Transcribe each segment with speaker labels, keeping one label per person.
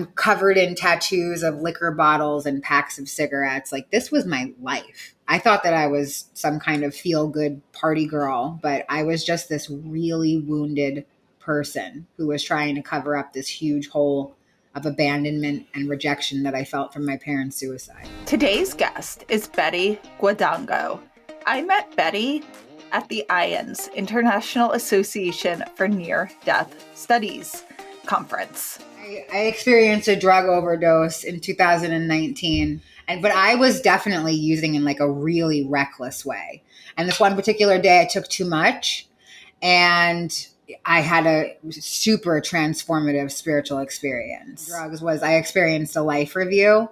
Speaker 1: I'm covered in tattoos of liquor bottles and packs of cigarettes. Like, this was my life. I thought that I was some kind of feel-good party girl, but I was just this really wounded person who was trying to cover up this huge hole of abandonment and rejection that I felt from my parents' suicide.
Speaker 2: Today's guest is Betty Guadagno. I met Betty at the IANDS, International Association for Near-Death Studies conference.
Speaker 1: I experienced a drug overdose in 2019, but I was definitely using in like a really reckless way. And this one particular day I took too much, and I had a super transformative spiritual experience. Drugs was, I experienced a life review,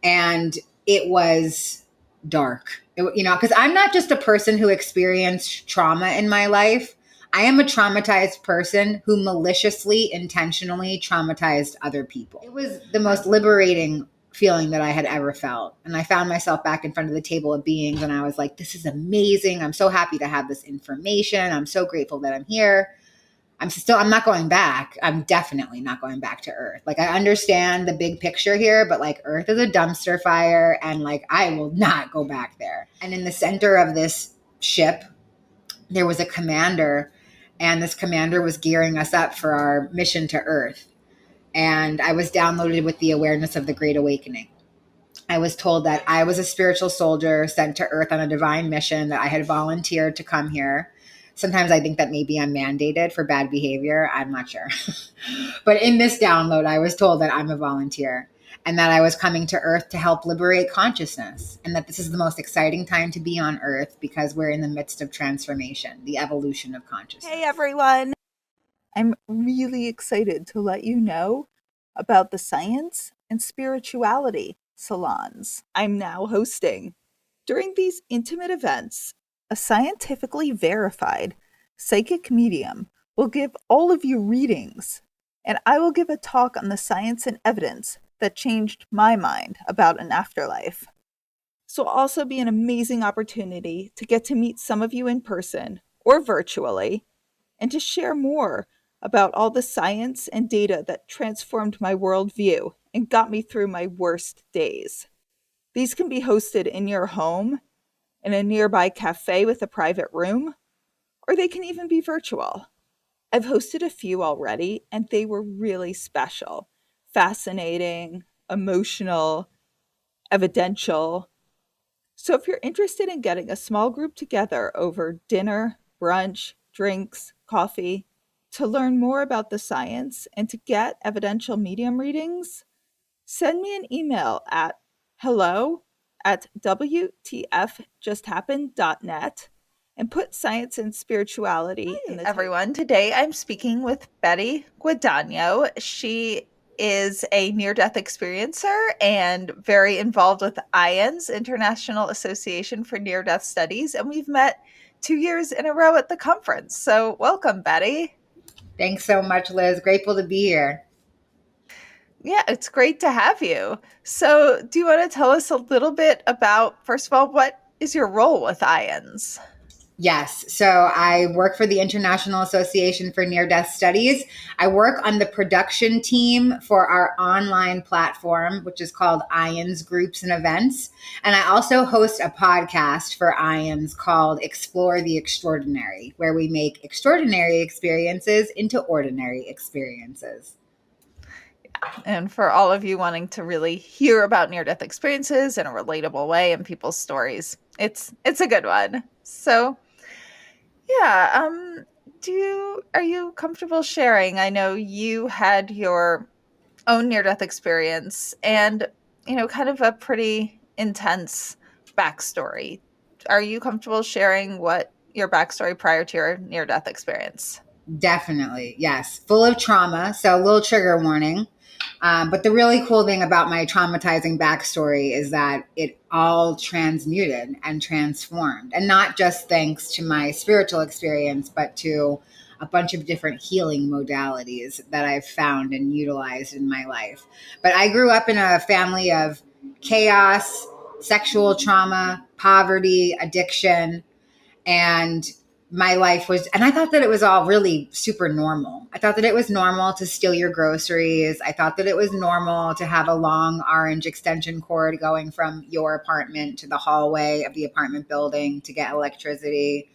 Speaker 1: and it was dark. Because I'm not just a person who experienced trauma in my life. I am a traumatized person who maliciously, intentionally traumatized other people. It was the most liberating feeling that I had ever felt. And I found myself back in front of the table of beings, and I was like, this is amazing. I'm so happy to have this information. I'm so grateful that I'm here. I'm not going back. I'm definitely not going back to Earth. Like, I understand the big picture here, but like, Earth is a dumpster fire, and like, I will not go back there. And in the center of this ship, there was a commander, and this commander was gearing us up for our mission to Earth. And I was downloaded with the awareness of the Great Awakening. I was told that I was a spiritual soldier sent to Earth on a divine mission, that I had volunteered to come here. Sometimes I think that maybe I'm mandated for bad behavior. I'm not sure. But in this download, I was told that I'm a volunteer and that I was coming to Earth to help liberate consciousness, and that this is the most exciting time to be on Earth because we're in the midst of transformation, the evolution of consciousness.
Speaker 2: Hey, everyone. I'm really excited to let you know about the science and spirituality salons I'm now hosting. During these intimate events, a scientifically verified psychic medium will give all of you readings, and I will give a talk on the science and evidence that changed my mind about an afterlife. This will also be an amazing opportunity to get to meet some of you in person or virtually, and to share more about all the science and data that transformed my worldview and got me through my worst days. These can be hosted in your home, in a nearby cafe with a private room, or they can even be virtual. I've hosted a few already, and they were really special, fascinating, emotional, evidential. So if you're interested in getting a small group together over dinner, brunch, drinks, coffee, to learn more about the science and to get evidential medium readings, send me an email at hello@wtfjusthappened.net and put science and spirituality in the title. Everyone, today I'm speaking with Betty Guadagno. She is a near-death experiencer and very involved with IANDS, International Association for Near-Death Studies, and we've met 2 years in a row at the conference. So welcome, Betty.
Speaker 1: Thanks so much, Liz. Grateful to be here.
Speaker 2: Yeah, it's great to have you. So do you want to tell us a little bit about, first of all, what is your role with IANDS?
Speaker 1: Yes. So I work for the International Association for Near-Death Studies. I work on the production team for our online platform, which is called IANDS Groups and Events. And I also host a podcast for IANDS called Explore the Extraordinary, where we make extraordinary experiences into ordinary experiences.
Speaker 2: And for all of you wanting to really hear about near-death experiences in a relatable way and people's stories, it's a good one. So yeah, are you comfortable sharing? I know you had your own near-death experience and, kind of a pretty intense backstory. Are you comfortable sharing what your backstory prior to your near-death experience?
Speaker 1: Definitely. Yes. Full of trauma. So a little trigger warning. But the really cool thing about my traumatizing backstory is that it all transmuted and transformed. And not just thanks to my spiritual experience, but to a bunch of different healing modalities that I've found and utilized in my life. But I grew up in a family of chaos, sexual trauma, poverty, addiction, and my life was, and I thought that it was all really super normal. I thought that it was normal to steal your groceries. I thought that it was normal to have a long orange extension cord going from your apartment to the hallway of the apartment building to get electricity.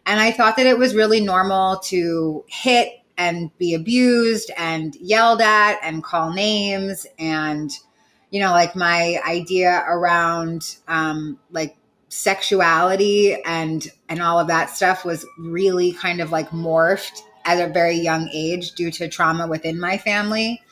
Speaker 1: And I thought that it was really normal to hit and be abused and yelled at and call names. And, you know, like my idea around like sexuality and all of that stuff was really kind of like morphed at a very young age due to trauma within my family.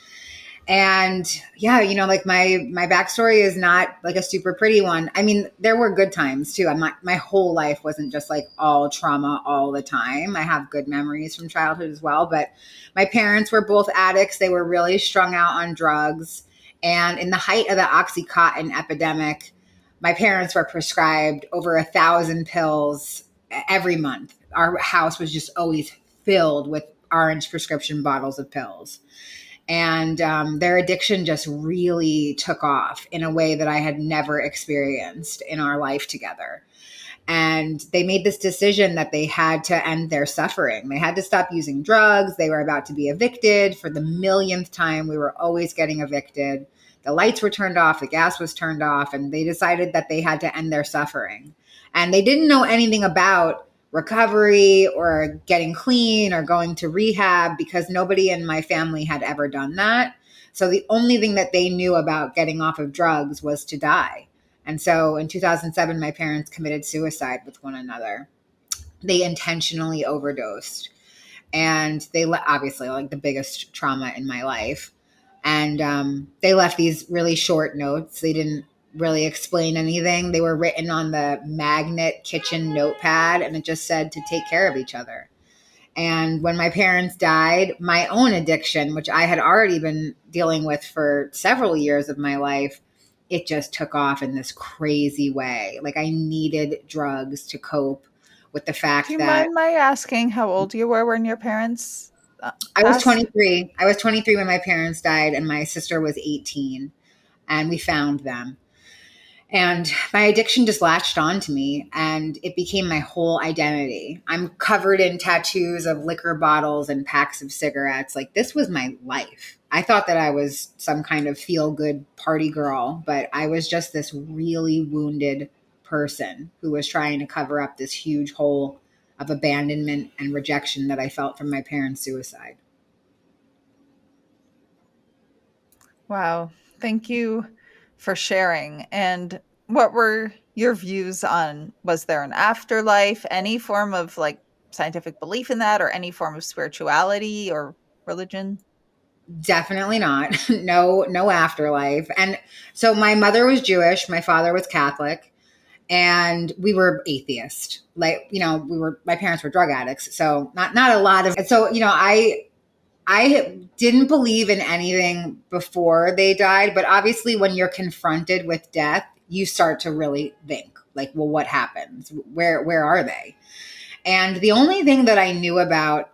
Speaker 1: And yeah, you know, like my backstory is not like a super pretty one. I mean, there were good times too. My whole life wasn't just like all trauma all the time. I have good memories from childhood as well. But my parents were both addicts. They were really strung out on drugs. And in the height of the Oxycontin epidemic, my parents were prescribed over 1,000 pills every month. Our house was just always filled with orange prescription bottles of pills. And their addiction just really took off in a way that I had never experienced in our life together. And they made this decision that they had to end their suffering. They had to stop using drugs. They were about to be evicted for the millionth time. We were always getting evicted. The lights were turned off, the gas was turned off, and they decided that they had to end their suffering. And they didn't know anything about recovery or getting clean or going to rehab because nobody in my family had ever done that. So the only thing that they knew about getting off of drugs was to die. And so in 2007, my parents committed suicide with one another. They intentionally overdosed. And they obviously like the biggest trauma in my life. And they left these really short notes. They didn't really explain anything. They were written on the magnet kitchen notepad, and it just said to take care of each other. And when my parents died, my own addiction, which I had already been dealing with for several years of my life, it just took off in this crazy way. Like I needed drugs to cope with the fact
Speaker 2: Do you
Speaker 1: that
Speaker 2: mind my asking how old you were when your parents
Speaker 1: I was
Speaker 2: passed?
Speaker 1: 23. I was 23 when my parents died, and my sister was 18, and we found them. And my addiction just latched on to me and it became my whole identity. I'm covered in tattoos of liquor bottles and packs of cigarettes. Like this was my life. I thought that I was some kind of feel good party girl, but I was just this really wounded person who was trying to cover up this huge hole of abandonment and rejection that I felt from my parents' suicide.
Speaker 2: Wow. Thank you for sharing. And what were your views on, was there an afterlife, any form of like scientific belief in that, or any form of spirituality or religion?
Speaker 1: Definitely not. No, no afterlife. And so my mother was Jewish, my father was Catholic, and we were atheist. Like, you know, my parents were drug addicts. So not a lot of, so, you know, I didn't believe in anything before they died, but obviously when you're confronted with death, you start to really think like, well, what happens? Where are they? And the only thing that I knew about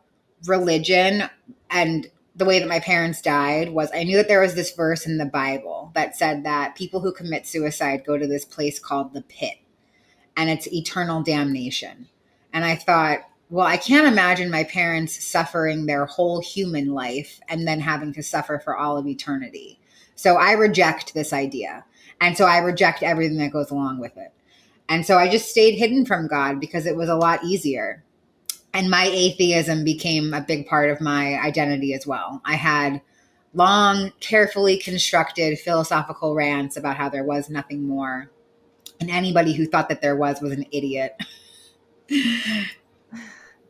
Speaker 1: religion and the way that my parents died was I knew that there was this verse in the Bible that said that people who commit suicide go to this place called the pit and it's eternal damnation. And I thought, well, I can't imagine my parents suffering their whole human life and then having to suffer for all of eternity. So I reject this idea. And so I reject everything that goes along with it. And so I just stayed hidden from God because it was a lot easier. And my atheism became a big part of my identity as well. I had long, carefully constructed philosophical rants about how there was nothing more. And anybody who thought that there was an idiot.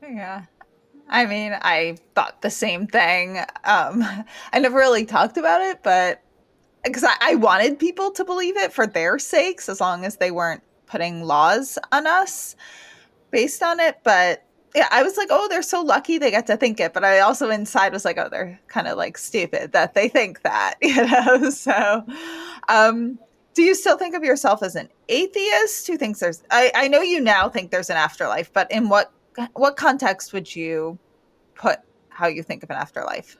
Speaker 2: Yeah. I mean, I thought the same thing. I never really talked about it, but because I wanted people to believe it for their sakes, as long as they weren't putting laws on us based on it. But yeah, I was like, oh, they're so lucky they get to think it. But I also inside was like, oh, they're kind of like stupid that they think that, you know? So, um, do you still think of yourself as an atheist who thinks I know you now think there's an afterlife, but in what context would you put how you think of an afterlife?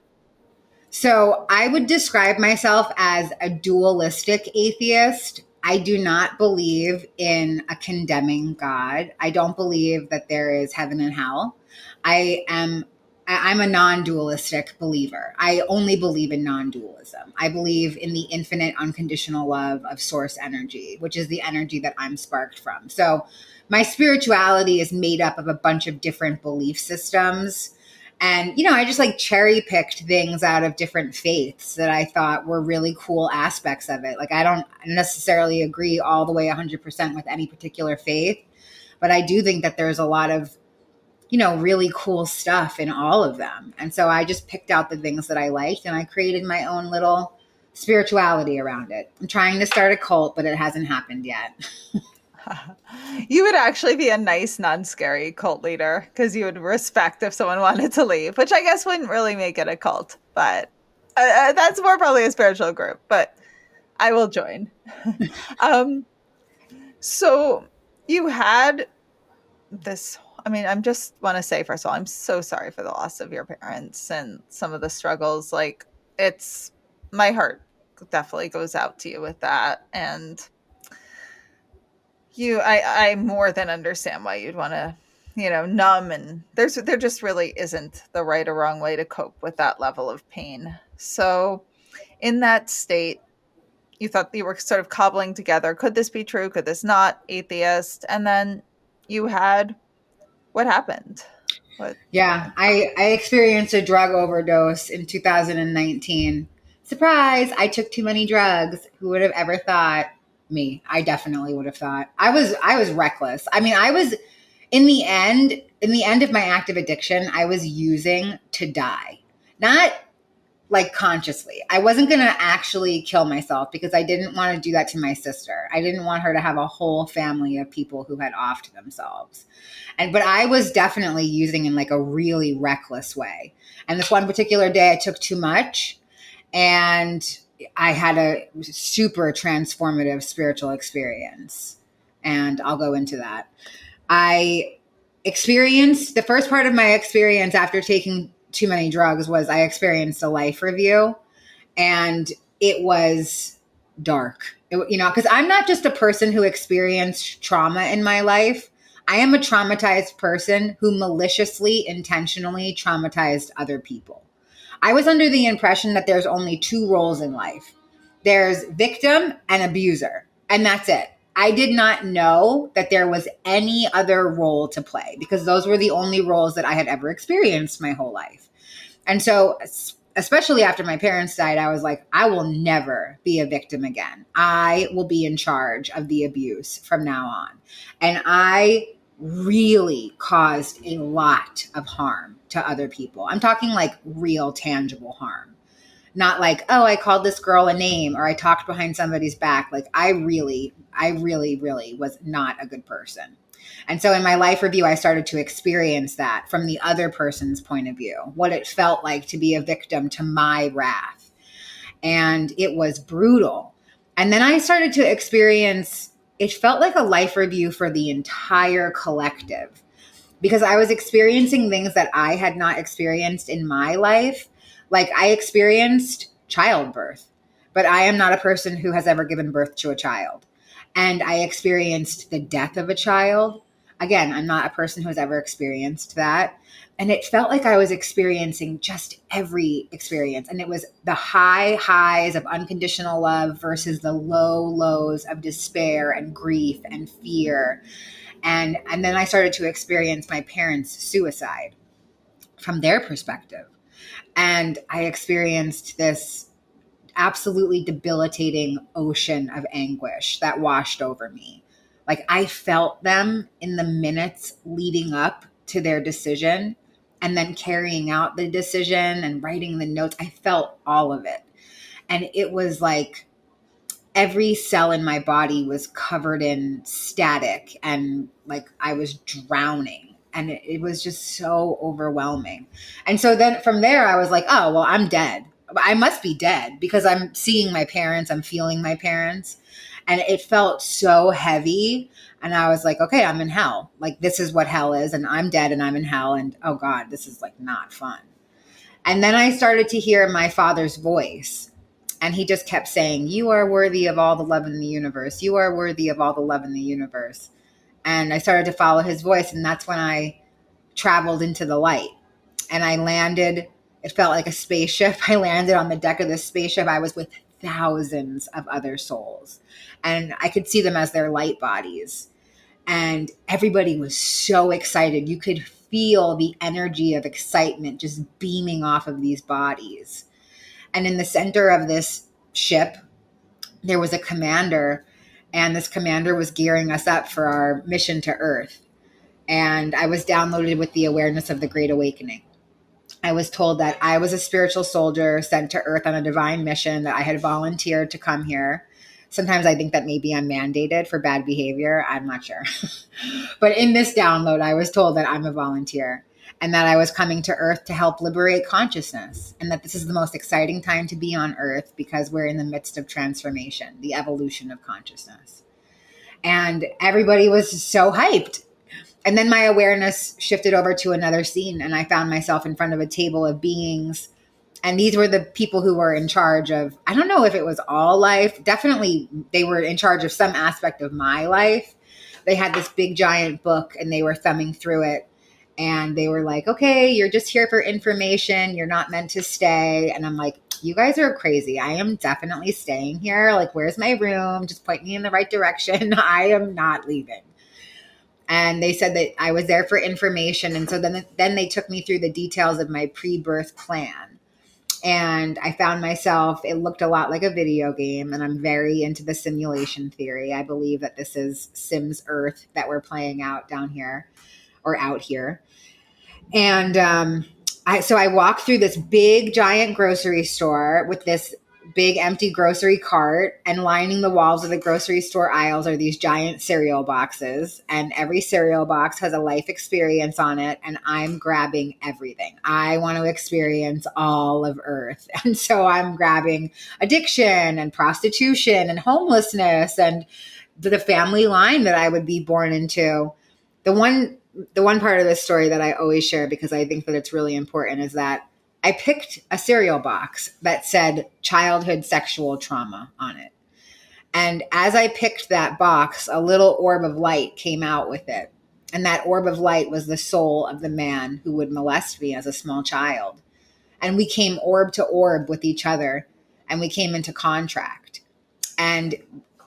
Speaker 1: So I would describe myself as a dualistic atheist. I do not believe in a condemning God. I don't believe that there is heaven and hell. I am I'm a non-dualistic believer. I only believe in non-dualism. I believe in the infinite unconditional love of source energy, which is the energy that I'm sparked from. So my spirituality is made up of a bunch of different belief systems. And, I just like cherry picked things out of different faiths that I thought were really cool aspects of it. Like, I don't necessarily agree all the way 100% with any particular faith, but I do think that there's a lot of, really cool stuff in all of them. And so I just picked out the things that I liked and I created my own little spirituality around it. I'm trying to start a cult, but it hasn't happened yet.
Speaker 2: You would actually be a nice, non-scary cult leader because you would respect if someone wanted to leave, which I guess wouldn't really make it a cult, but that's more probably a spiritual group, but I will join. um, so you had this, I mean, I'm just want to say, first of all, I'm so sorry for the loss of your parents and some of the struggles. Like, it's, my heart definitely goes out to you with that. And I more than understand why you'd want to, numb, and there just really isn't the right or wrong way to cope with that level of pain. So in that state, you thought you were sort of cobbling together, could this be true? Could this not? Atheist. And then you had, what happened? What?
Speaker 1: Yeah, I experienced a drug overdose in 2019. Surprise, I took too many drugs. Who would have ever thought? Me. I definitely would have thought. I was reckless. I mean, I was in the end of my active addiction, I was using to die. Not like consciously. I wasn't going to actually kill myself because I didn't want to do that to my sister. I didn't want her to have a whole family of people who had offed themselves. But I was definitely using in like a really reckless way. And this one particular day I took too much and I had a super transformative spiritual experience. And I'll go into that. I experienced the first part of my experience after taking too many drugs was I experienced a life review, and it was dark. Because I'm not just a person who experienced trauma in my life. I am a traumatized person who maliciously, intentionally traumatized other people. I was under the impression that there's only two roles in life. There's victim and abuser, and that's it. I did not know that there was any other role to play because those were the only roles that I had ever experienced my whole life. And so, especially after my parents died, I was like, I will never be a victim again. I will be in charge of the abuse from now on. And I really caused a lot of harm to other people. I'm talking like real tangible harm. Not like, oh, I called this girl a name or I talked behind somebody's back. Like I really, really was not a good person. And so in my life review, I started to experience that from the other person's point of view, what it felt like to be a victim to my wrath. And it was brutal. And then I started to experience, it felt like a life review for the entire collective because I was experiencing things that I had not experienced in my life. Like I experienced childbirth, but I am not a person who has ever given birth to a child. And I experienced the death of a child. Again, I'm not a person who has ever experienced that. And it felt like I was experiencing just every experience. And it was the high highs of unconditional love versus the low lows of despair and grief and fear. And then I started to experience my parents' suicide from their perspective. And I experienced this absolutely debilitating ocean of anguish that washed over me. Like I felt them in the minutes leading up to their decision and then carrying out the decision and writing the notes. I felt all of it. And it was like every cell in my body was covered in static and like I was drowning. And it was just so overwhelming. And so then from there, I was like, oh, well, I'm dead. I must be dead because I'm seeing my parents. I'm feeling my parents. And it felt so heavy. And I was like, okay, I'm in hell. Like, this is what hell is. And I'm dead and I'm in hell. And oh God, this is like not fun. And then I started to hear my father's voice. And he just kept saying, you are worthy of all the love in the universe. You are worthy of all the love in the universe. And I started to follow his voice. And that's when I traveled into the light. And I landed, it felt like a spaceship. I landed on the deck of this spaceship. I was with thousands of other souls. And I could see them as their light bodies. And everybody was so excited. You could feel the energy of excitement just beaming off of these bodies. And in the center of this ship, there was a commander, and this commander was gearing us up for our mission to Earth. And I was downloaded with the awareness of the Great Awakening. I was told that I was a spiritual soldier sent to Earth on a divine mission, that I had volunteered to come here. Sometimes I think that maybe I'm mandated for bad behavior. I'm not sure. But in this download, I was told that I'm a volunteer and that I was coming to Earth to help liberate consciousness, and that this is the most exciting time to be on Earth because we're in the midst of transformation, the evolution of consciousness. And everybody was so hyped. And then my awareness shifted over to another scene, and I found myself in front of a table of beings. And these were the people who were in charge of, I don't know if it was all life. Definitely they were in charge of some aspect of my life. They had this big giant book and they were thumbing through it. And they were like, okay, you're just here for information. You're not meant to stay. And I'm like, you guys are crazy. I am definitely staying here. Like, where's my room? Just point me in the right direction. I am not leaving. And they said that I was there for information. And so then they took me through the details of my pre-birth plan. And I found myself, it looked a lot like a video game, and I'm very into the simulation theory. I believe that this is Sims Earth that we're playing out down here or out here. And I walked through this big giant grocery store with this big empty grocery cart, and lining the walls of the grocery store aisles are these giant cereal boxes, and every cereal box has a life experience on it, and I'm grabbing everything. I want to experience all of Earth. And so I'm grabbing addiction and prostitution and homelessness and the family line that I would be born into. The one part of this story that I always share, because I think that it's really important, is that I picked a cereal box that said childhood sexual trauma on it. And as I picked that box, a little orb of light came out with it. And that orb of light was the soul of the man who would molest me as a small child. And we came orb to orb with each other, and we came into contract. And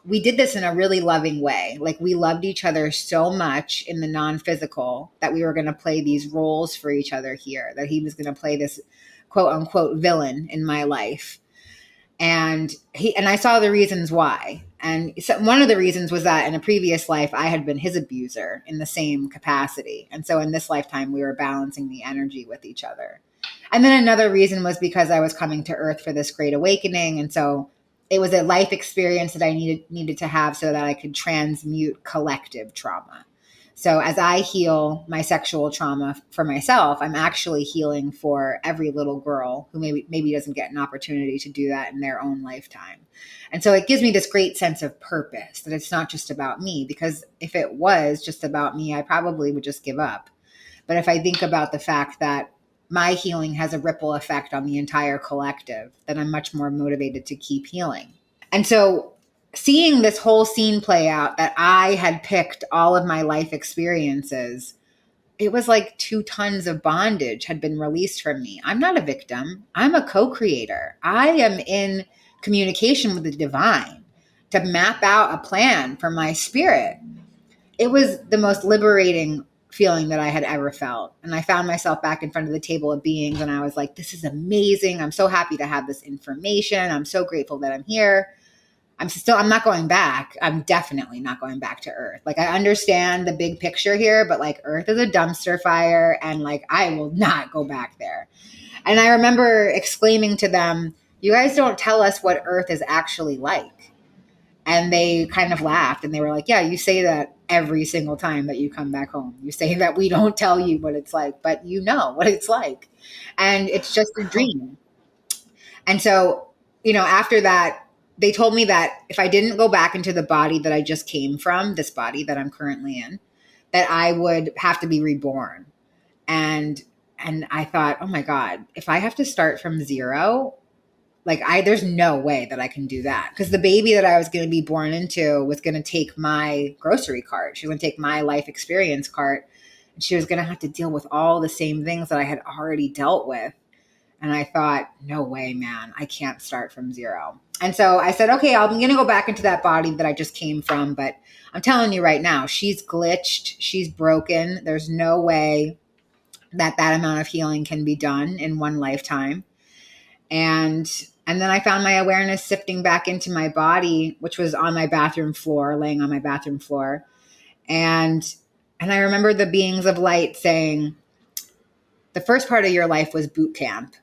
Speaker 1: we did this in a really loving way. Like, we loved each other so much in the non-physical that we were going to play these roles for each other here, that he was going to play this quote unquote villain in my life. And I saw the reasons why. And so one of the reasons was that in a previous life, I had been his abuser in the same capacity. And so in this lifetime, we were balancing the energy with each other. And then another reason was because I was coming to Earth for this great awakening. And so it was a life experience that I needed to have so that I could transmute collective trauma. So as I heal my sexual trauma for myself, I'm actually healing for every little girl who maybe doesn't get an opportunity to do that in their own lifetime. And so it gives me this great sense of purpose, that it's not just about me, because if it was just about me, I probably would just give up. But if I think about the fact that my healing has a ripple effect on the entire collective, then I'm much more motivated to keep healing. And so seeing this whole scene play out, that I had picked all of my life experiences, it was like 2 tons of bondage had been released from me. I'm not a victim. I'm a co-creator. I am in communication with the divine to map out a plan for my spirit. It was the most liberating feeling that I had ever felt. And I found myself back in front of the table of beings, and I was like, this is amazing. I'm so happy to have this information. I'm so grateful that I'm here. I'm not going back. I'm definitely not going back to Earth. Like, I understand the big picture here, but like, Earth is a dumpster fire, and like, I will not go back there. And I remember exclaiming to them, you guys don't tell us what Earth is actually like. And they kind of laughed, and they were like, yeah, you say that every single time that you come back home. You say that we don't tell you what it's like, but you know what it's like. And it's just a dream. And so, after that, they told me that if I didn't go back into the body that I just came from, this body that I'm currently in, that I would have to be reborn. And I thought, oh my God, if I have to start from zero, Like there's no way that I can do that, because the baby that I was going to be born into was going to take my grocery cart. She was going to take my life experience cart, and she was going to have to deal with all the same things that I had already dealt with. And I thought, no way, man, I can't start from zero. And so I said, okay, I'm going to go back into that body that I just came from. But I'm telling you right now, she's glitched. She's broken. There's no way that amount of healing can be done in one lifetime. And then I found my awareness sifting back into my body, which was on my bathroom floor, laying on my bathroom floor. And I remember the beings of light saying, the first part of your life was boot camp,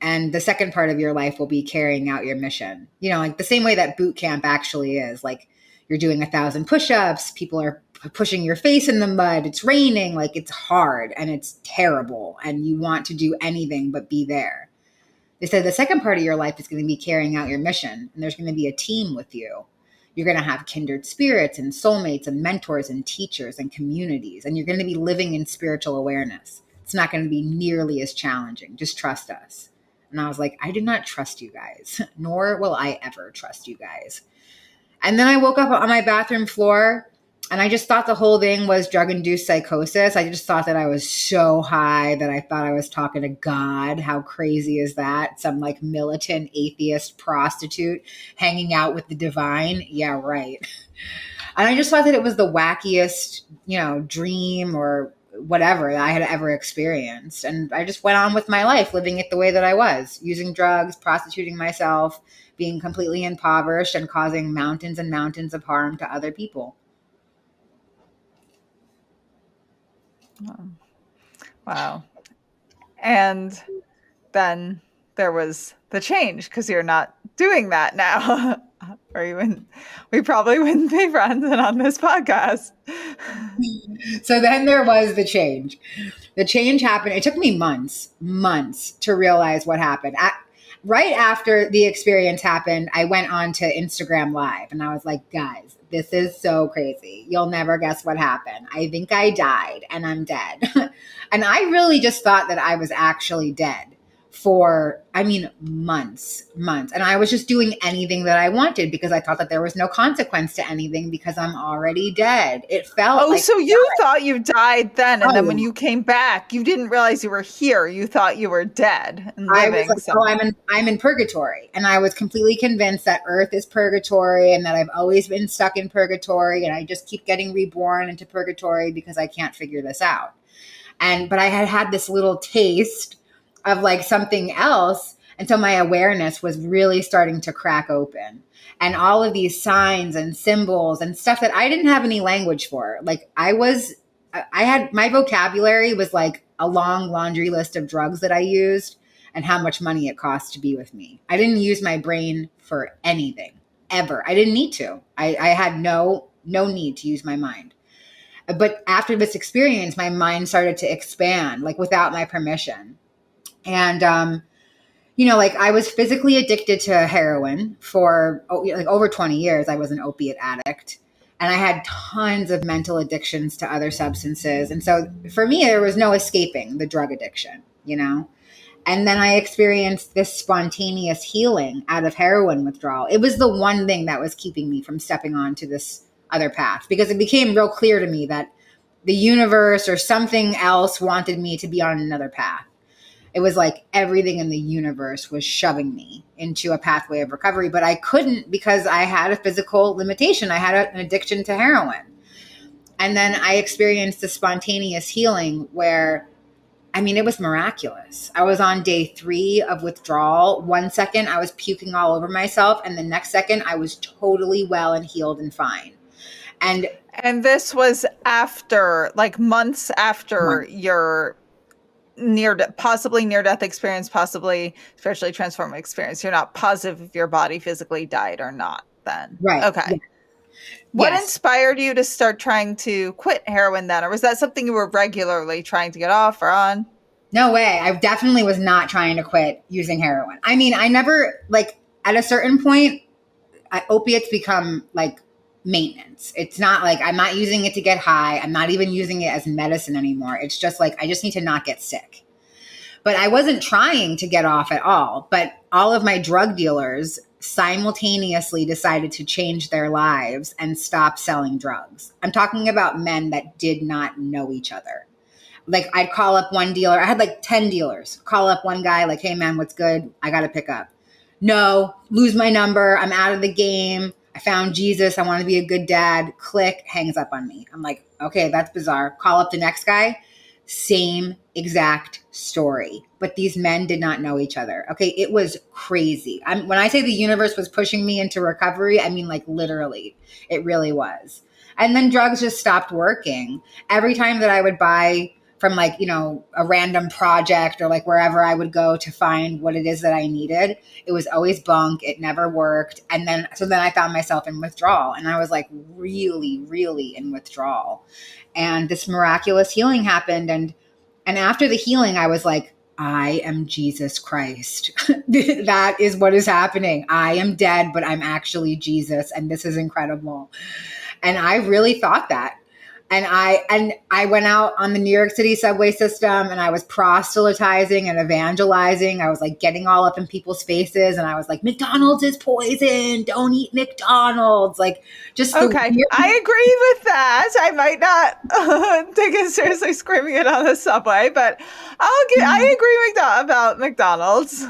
Speaker 1: and the second part of your life will be carrying out your mission. You know, like the same way that boot camp actually is. Like, you're doing 1,000 push-ups, people are pushing your face in the mud, it's raining, like it's hard and it's terrible, and you want to do anything but be there. They said the second part of your life is going to be carrying out your mission, and there's going to be a team with you. You're going to have kindred spirits and soulmates and mentors and teachers and communities, and you're going to be living in spiritual awareness. It's not going to be nearly as challenging. Just trust us. And I was like, I do not trust you guys, nor will I ever trust you guys. And then I woke up on my bathroom floor, and I just thought the whole thing was drug-induced psychosis. I just thought that I was so high that I thought I was talking to God. How crazy is that? Some like militant atheist prostitute hanging out with the divine. Yeah, right. And I just thought that it was the wackiest, dream or whatever that I had ever experienced. And I just went on with my life, living it the way that I was, using drugs, prostituting myself, being completely impoverished, and causing mountains and mountains of harm to other people.
Speaker 2: Wow. And then there was the change, because you're not doing that now. Or we probably wouldn't be friends and on this podcast.
Speaker 1: So then there was the change. The change happened. It took me months to realize what happened. Right after the experience happened, I went on to Instagram Live, and I was like, guys, this is so crazy. You'll never guess what happened. I think I died and I'm dead. And I really just thought that I was actually dead for, months. And I was just doing anything that I wanted because I thought that there was no consequence to anything because I'm already dead. It felt like.
Speaker 2: So you thought you died then, and then when you came back, you didn't realize you were here. You thought you were dead and living.
Speaker 1: I was like, I'm in purgatory. And I was completely convinced that Earth is purgatory and that I've always been stuck in purgatory, and I just keep getting reborn into purgatory because I can't figure this out. But I had this little taste of like something else until my awareness was really starting to crack open. And all of these signs and symbols and stuff that I didn't have any language for. Like I had, my vocabulary was like a long laundry list of drugs that I used and how much money it cost to be with me. I didn't use my brain for anything, ever. I didn't need to. I had no need to use my mind. But after this experience, my mind started to expand, like without my permission. And, I was physically addicted to heroin for like over 20 years. I was an opiate addict, and I had tons of mental addictions to other substances. And so for me, there was no escaping the drug addiction, And then I experienced this spontaneous healing out of heroin withdrawal. It was the one thing that was keeping me from stepping onto this other path, because it became real clear to me that the universe or something else wanted me to be on another path. It was like everything in the universe was shoving me into a pathway of recovery, but I couldn't because I had a physical limitation. I had an addiction to heroin. And then I experienced a spontaneous healing where, it was miraculous. I was on day 3 of withdrawal. 1 second I was puking all over myself, and the next second I was totally well and healed and fine. And
Speaker 2: this was after, like months after your possibly near-death experience, possibly spiritually transformative experience. You're not positive if your body physically died or not then.
Speaker 1: Right.
Speaker 2: Okay.
Speaker 1: Yeah.
Speaker 2: What inspired you to start trying to quit heroin then? Or was that something you were regularly trying to get off or on?
Speaker 1: No way. I definitely was not trying to quit using heroin. I never, like, at a certain point, opiates become like maintenance. It's not like I'm not using it to get high. I'm not even using it as medicine anymore. It's just like I just need to not get sick. But I wasn't trying to get off at all. But all of my drug dealers simultaneously decided to change their lives and stop selling drugs. I'm talking about men that did not know each other. Like, I'd call up one dealer. I had like 10 dealers. Call up one guy like, hey man, what's good? I got to pick up. No, lose my number. I'm out of the game. I found Jesus. I want to be a good dad. Click, hangs up on me. I'm like, okay, that's bizarre. Call up the next guy. Same exact story. But these men did not know each other. Okay, it was crazy. When I say the universe was pushing me into recovery, I mean like literally. It really was. And then drugs just stopped working. Every time that I would buy from like, a random project or like wherever I would go to find what it is that I needed, it was always bunk. It never worked. And then I found myself in withdrawal, and I was like really, really in withdrawal. And this miraculous healing happened. And after the healing, I was like, I am Jesus Christ. That is what is happening. I am dead, but I'm actually Jesus. And this is incredible. And I really thought that. And I went out on the New York City subway system, and I was proselytizing and evangelizing. I was like getting all up in people's faces, and I was like, McDonald's is poison. Don't eat McDonald's. Like, just
Speaker 2: okay. I agree with that. I might not take it seriously screaming it on the subway, but I agree about McDonald's.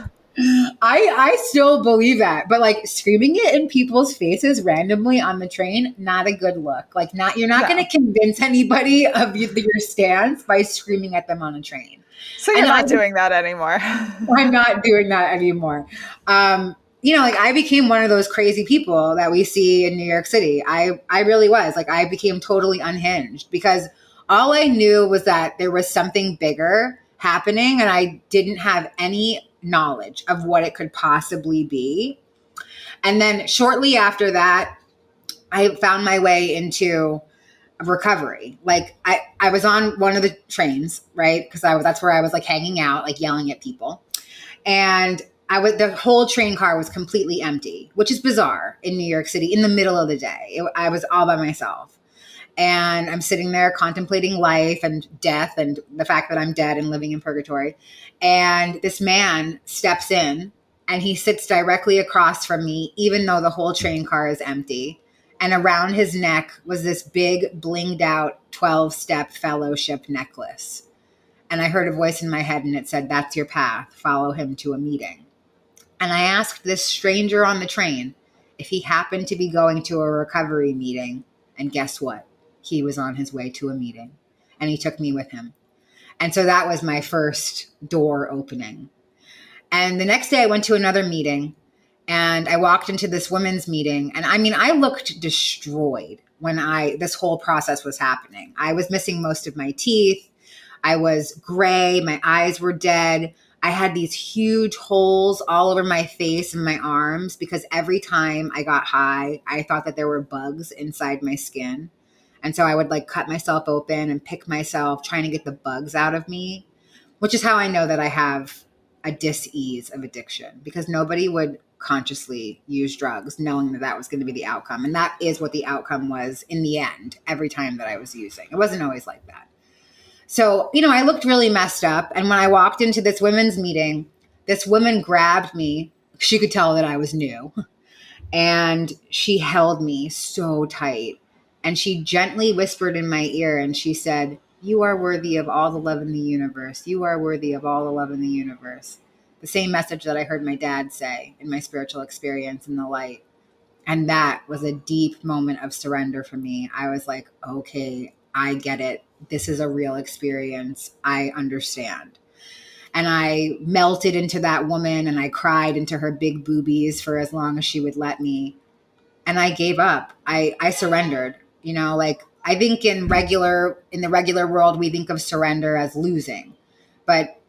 Speaker 1: I still believe that, but like screaming it in people's faces randomly on the train, not a good look. Like, you're not going to convince anybody of your stance by screaming at them on a train.
Speaker 2: So you're not doing that anymore.
Speaker 1: I'm not doing that anymore. Like, I became one of those crazy people that we see in New York City. I really was. Like, I became totally unhinged because all I knew was that there was something bigger happening, and I didn't have any knowledge of what it could possibly be. And then shortly after that, I found my way into recovery. Like, I was on one of the trains, right? Because that's where I was like hanging out, like yelling at people. And the whole train car was completely empty, which is bizarre in New York City in the middle of the day. I was all by myself. And I'm sitting there contemplating life and death and the fact that I'm dead and living in purgatory. And this man steps in, and he sits directly across from me, even though the whole train car is empty. And around his neck was this big blinged out 12-step fellowship necklace. And I heard a voice in my head, and it said, that's your path. Follow him to a meeting. And I asked this stranger on the train if he happened to be going to a recovery meeting. And guess what? He was on his way to a meeting, and he took me with him. And so that was my first door opening. And the next day I went to another meeting, and I walked into this women's meeting. And I mean, I looked destroyed when this whole process was happening. I was missing most of my teeth. I was gray. My eyes were dead. I had these huge holes all over my face and my arms because every time I got high, I thought that there were bugs inside my skin. And so I would like cut myself open and pick myself, trying to get the bugs out of me, which is how I know that I have a dis-ease of addiction, because nobody would consciously use drugs knowing that that was going to be the outcome. And that is what the outcome was in the end, every time that I was using. It wasn't always like that. So, I looked really messed up. And when I walked into this women's meeting, this woman grabbed me. She could tell that I was new. And she held me so tight. And she gently whispered in my ear, and she said, you are worthy of all the love in the universe. You are worthy of all the love in the universe. The same message that I heard my dad say in my spiritual experience in the light. And that was a deep moment of surrender for me. I was like, okay, I get it. This is a real experience. I understand. And I melted into that woman, and I cried into her big boobies for as long as she would let me. And I gave up. I surrendered. I think in the regular world, we think of surrender as losing. But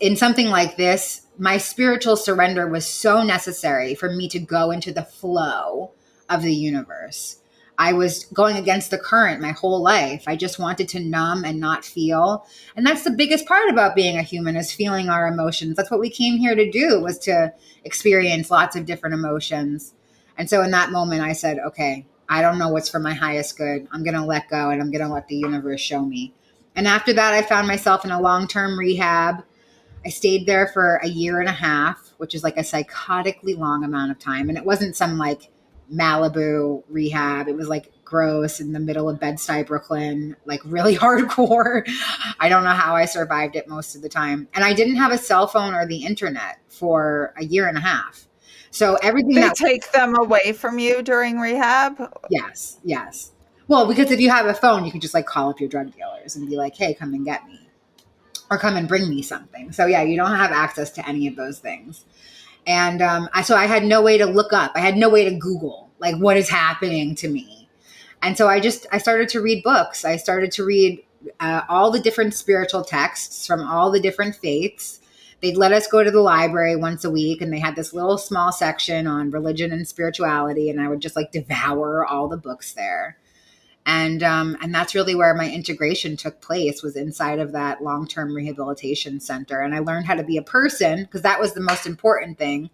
Speaker 1: in something like this, my spiritual surrender was so necessary for me to go into the flow of the universe. I was going against the current my whole life. I just wanted to numb and not feel. And that's the biggest part about being a human, is feeling our emotions. That's what we came here to do, was to experience lots of different emotions. And so in that moment, I said, okay, I don't know what's for my highest good. I'm going to let go, and I'm going to let the universe show me. And after that, I found myself in a long-term rehab. I stayed there for a year and a half, which is like a psychotically long amount of time. And it wasn't some like Malibu rehab. It was like gross in the middle of Bed-Stuy, Brooklyn, like really hardcore. I don't know how I survived it most of the time. And I didn't have a cell phone or the internet for a year and a half. So everything
Speaker 2: They
Speaker 1: that
Speaker 2: take them away from you during rehab?
Speaker 1: yes, yes. Well, because if you have a phone, you can just like call up your drug dealers and be like, "Hey, come and get me." Or come and bring me something. So yeah, you don't have access to any of those things. And so I had no way to look up. I had no way to Google like what is happening to me. And so I started to read books. I started to read all the different spiritual texts from all the different faiths. They'd let us go to the library once a week, and they had this little small section on religion and spirituality, and I would just like devour all the books there. And that's really where my integration took place, was inside of that long-term rehabilitation center. And I learned how to be a person, because that was the most important thing,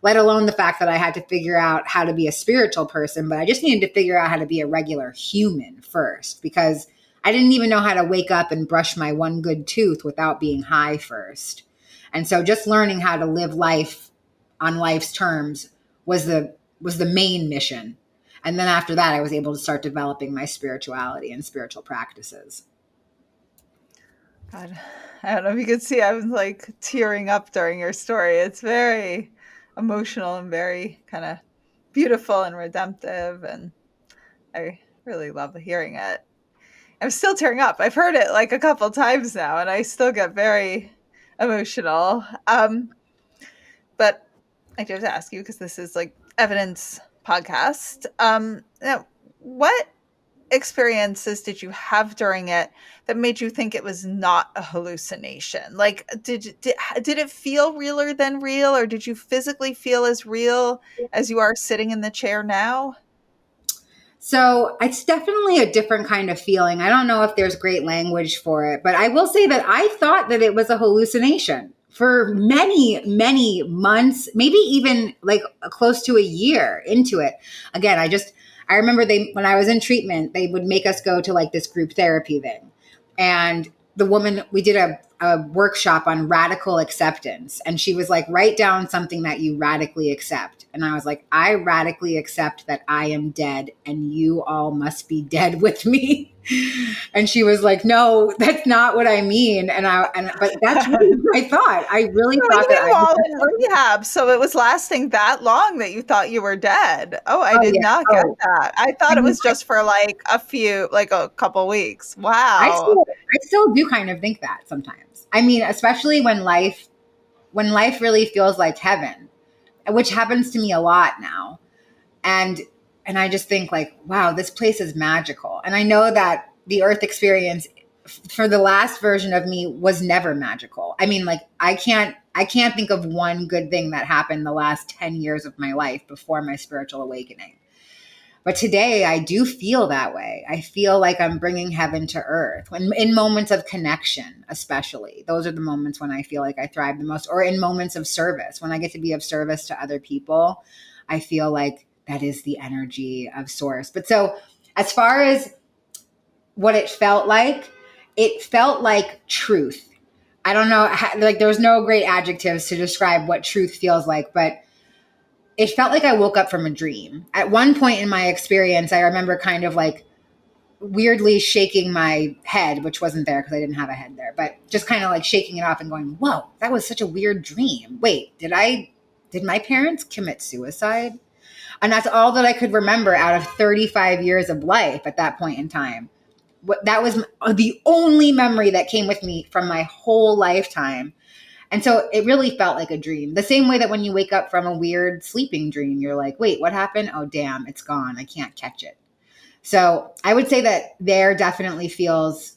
Speaker 1: let alone the fact that I had to figure out how to be a spiritual person. But I just needed to figure out how to be a regular human first, because I didn't even know how to wake up and brush my one good tooth without being high first. And so just learning how to live life on life's terms was the main mission. And then after that, I was able to start developing my spirituality and spiritual practices.
Speaker 2: God, I don't know if you could see, I was like tearing up during your story. It's very emotional and very kind of beautiful and redemptive. And I really love hearing it. I'm still tearing up. I've heard it like a couple times now, and I still get very emotional. But I do have to ask you, because this is like evidence podcast. Now, what experiences did you have during it that made you think it was not a hallucination? Like, did it feel realer than real, or did you physically feel as real as you are sitting in the chair now?
Speaker 1: So it's definitely a different kind of feeling. I don't know if there's great language for it, but I will say that I thought that it was a hallucination for many, many months, maybe even like close to a year into it. Again, I remember when I was in treatment, they would make us go to like this group therapy thing. And the woman, we did a workshop on radical acceptance. And she was like, write down something that you radically accept. And I was like, I radically accept that I am dead and you all must be dead with me. And she was like, no, that's not what I mean. But that's really what I thought. I really thought
Speaker 2: You
Speaker 1: that
Speaker 2: were all in rehab, so it was lasting that long that you thought you were dead. Oh, I did
Speaker 1: yeah.
Speaker 2: not get that. I thought it was just for like a couple weeks. Wow.
Speaker 1: I still do kind of think that sometimes. I mean, especially when life really feels like heaven, which happens to me a lot now. And I just think like, wow, this place is magical. And I know that the earth experience for the last version of me was never magical. I mean, like I can't think of one good thing that happened the last 10 years of my life before my spiritual awakening. But today I do feel that way. I feel like I'm bringing heaven to earth when in moments of connection, especially. Those are the moments when I feel like I thrive the most, or in moments of service, when I get to be of service to other people. I feel like that is the energy of source. But so as far as what it felt like truth. I don't know, like there's no great adjectives to describe what truth feels like, but it felt like I woke up from a dream. At one point in my experience, I remember kind of like weirdly shaking my head, which wasn't there because I didn't have a head there, but just kind of like shaking it off and going, whoa, that was such a weird dream. Wait, did my parents commit suicide? And that's all that I could remember out of 35 years of life at that point in time. That was the only memory that came with me from my whole lifetime. And so it really felt like a dream. The same way that when you wake up from a weird sleeping dream, you're like, wait, what happened? Oh, damn, it's gone. I can't catch it. So I would say that there definitely it feels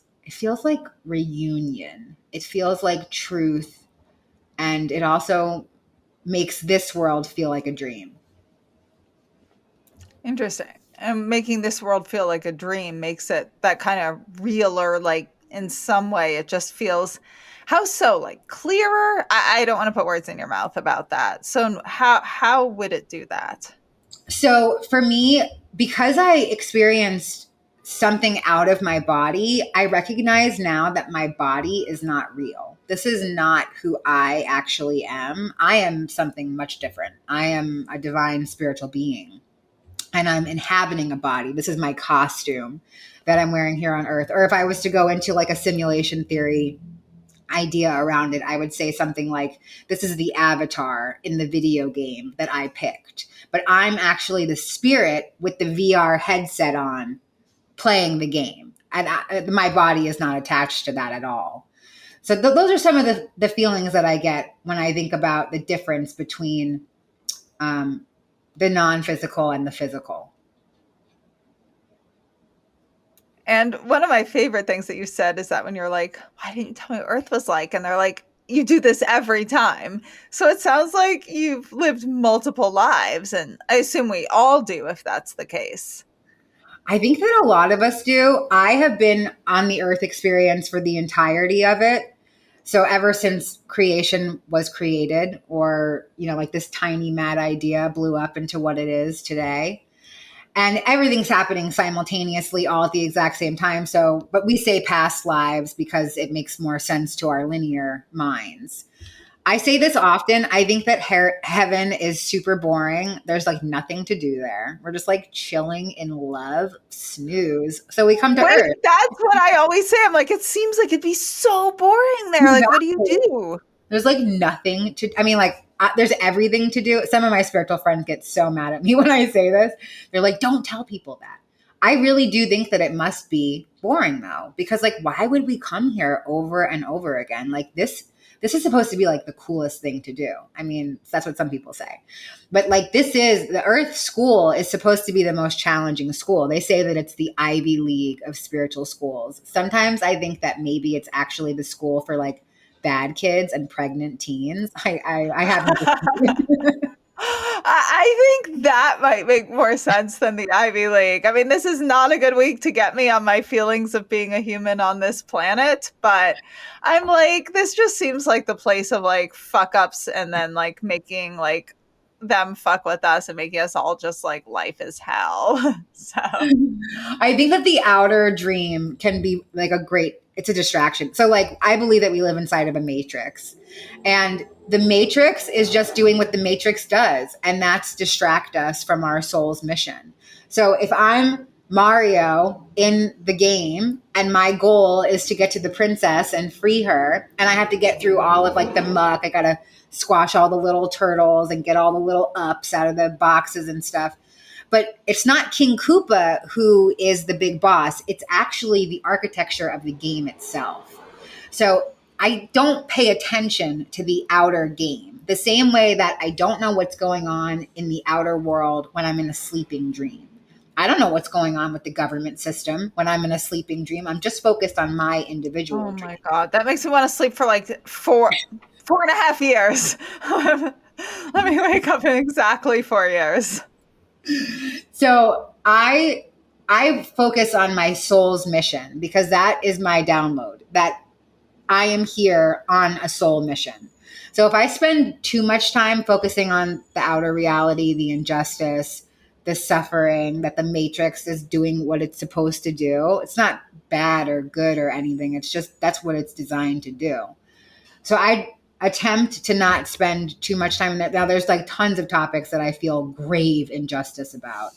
Speaker 1: like reunion. It feels like truth. And it also makes this world feel like a dream.
Speaker 2: Interesting. And making this world feel like a dream makes it that kind of realer, like in some way it just feels, how so, like clearer? I don't want to put words in your mouth about that. So how would it do that?
Speaker 1: So for me, because I experienced something out of my body, I recognize now that my body is not real. This is not who I actually am. I am something much different. I am a divine spiritual being, and I'm inhabiting a body. This is my costume that I'm wearing here on earth. Or if I was to go into like a simulation theory idea around it, I would say something like, this is the avatar in the video game that I picked, but I'm actually the spirit with the VR headset on playing the game. And my body is not attached to that at all. So those are some of the feelings that I get when I think about the difference between the non-physical and the physical.
Speaker 2: And one of my favorite things that you said is that when you're like, why didn't you tell me what Earth was like? And they're like, you do this every time. So it sounds like you've lived multiple lives. And I assume we all do if that's the case.
Speaker 1: I think that a lot of us do. I have been on the Earth experience for the entirety of it. So ever since creation was created, or, like this tiny mad idea blew up into what it is today. And everything's happening simultaneously all at the exact same time. So, but we say past lives because it makes more sense to our linear minds. I say this often. I think that heaven is super boring. There's like nothing to do there. We're just like chilling in love, snooze. So we come to Earth.
Speaker 2: That's what I always say. I'm like, it seems like it'd be so boring there. Like, what do you do?
Speaker 1: There's like nothing to, there's everything to do. Some of my spiritual friends get so mad at me when I say this. They're like, don't tell people that. I really do think that it must be boring though, because like, why would we come here over and over again? Like this is supposed to be like the coolest thing to do. I mean, that's what some people say. But like the Earth school is supposed to be the most challenging school. They say that it's the Ivy League of spiritual schools. Sometimes I think that maybe it's actually the school for like bad kids and pregnant teens. I haven't.
Speaker 2: I think that might make more sense than the Ivy League. I mean, this is not a good week to get me on my feelings of being a human on this planet, but I'm like, this just seems like the place of like fuck ups and then like making like them fuck with us and making us all just like life is hell. So
Speaker 1: I think that the outer dream can be like it's a distraction. So like, I believe that we live inside of a matrix, and the matrix is just doing what the matrix does. And that's distract us from our soul's mission. So if I'm Mario in the game and my goal is to get to the princess and free her, and I have to get through all of like the muck, I got to squash all the little turtles and get all the little ups out of the boxes and stuff. But it's not King Koopa who is the big boss. It's actually the architecture of the game itself. So I don't pay attention to the outer game the same way that I don't know what's going on in the outer world when I'm in a sleeping dream. I don't know what's going on with the government system when I'm in a sleeping dream. I'm just focused on my individual dream.
Speaker 2: Oh my God. That makes me want to sleep for like 4.5 years. Let me wake up in exactly 4 years.
Speaker 1: So I focus on my soul's mission because that is my download, that I am here on a soul mission. So if I spend too much time focusing on the outer reality, the injustice, the suffering, that the matrix is doing what it's supposed to do, it's not bad or good or anything. It's just, that's what it's designed to do. So I attempt to not spend too much time in that. Now there's like tons of topics that I feel grave injustice about.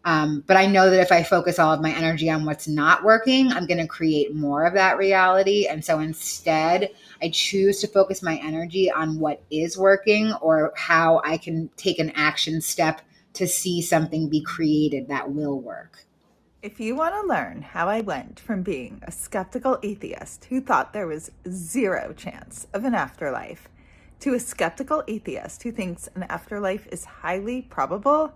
Speaker 1: But I know that if I focus all of my energy on what's not working, I'm going to create more of that reality. And so instead, I choose to focus my energy on what is working, or how I can take an action step to see something be created that will work.
Speaker 2: If you want to learn how I went from being a skeptical atheist who thought there was zero chance of an afterlife to a skeptical atheist who thinks an afterlife is highly probable,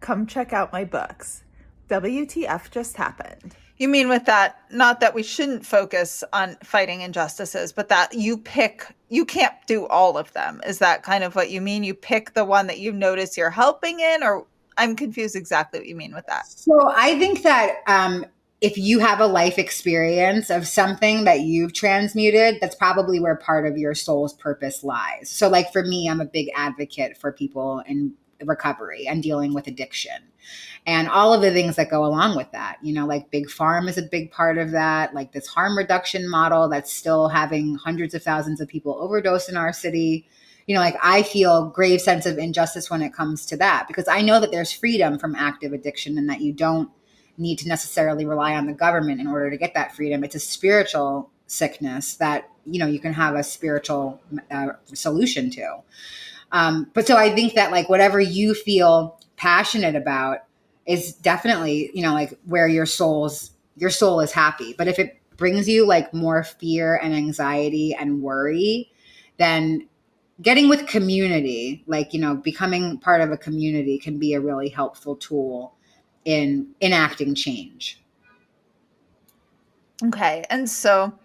Speaker 2: come check out my books. WTF Just Happened. You mean with that, not that we shouldn't focus on fighting injustices, but that you can't do all of them. Is that kind of what you mean? You pick the one that you notice you're helping in, or I'm confused exactly what you mean with that.
Speaker 1: So I think that if you have a life experience of something that you've transmuted, that's probably where part of your soul's purpose lies. So like for me, I'm a big advocate for people in recovery and dealing with addiction and all of the things that go along with that. Like big farm is a big part of that, like this harm reduction model that's still having hundreds of thousands of people overdose in our city. Like I feel grave sense of injustice when it comes to that, because I know that there's freedom from active addiction and that you don't need to necessarily rely on the government in order to get that freedom. It's a spiritual sickness that, you can have a spiritual solution to. But so I think that like whatever you feel passionate about is definitely, like where your soul is happy. But if it brings you like more fear and anxiety and worry, then getting with community, like, becoming part of a community can be a really helpful tool in enacting change.
Speaker 2: Okay. And so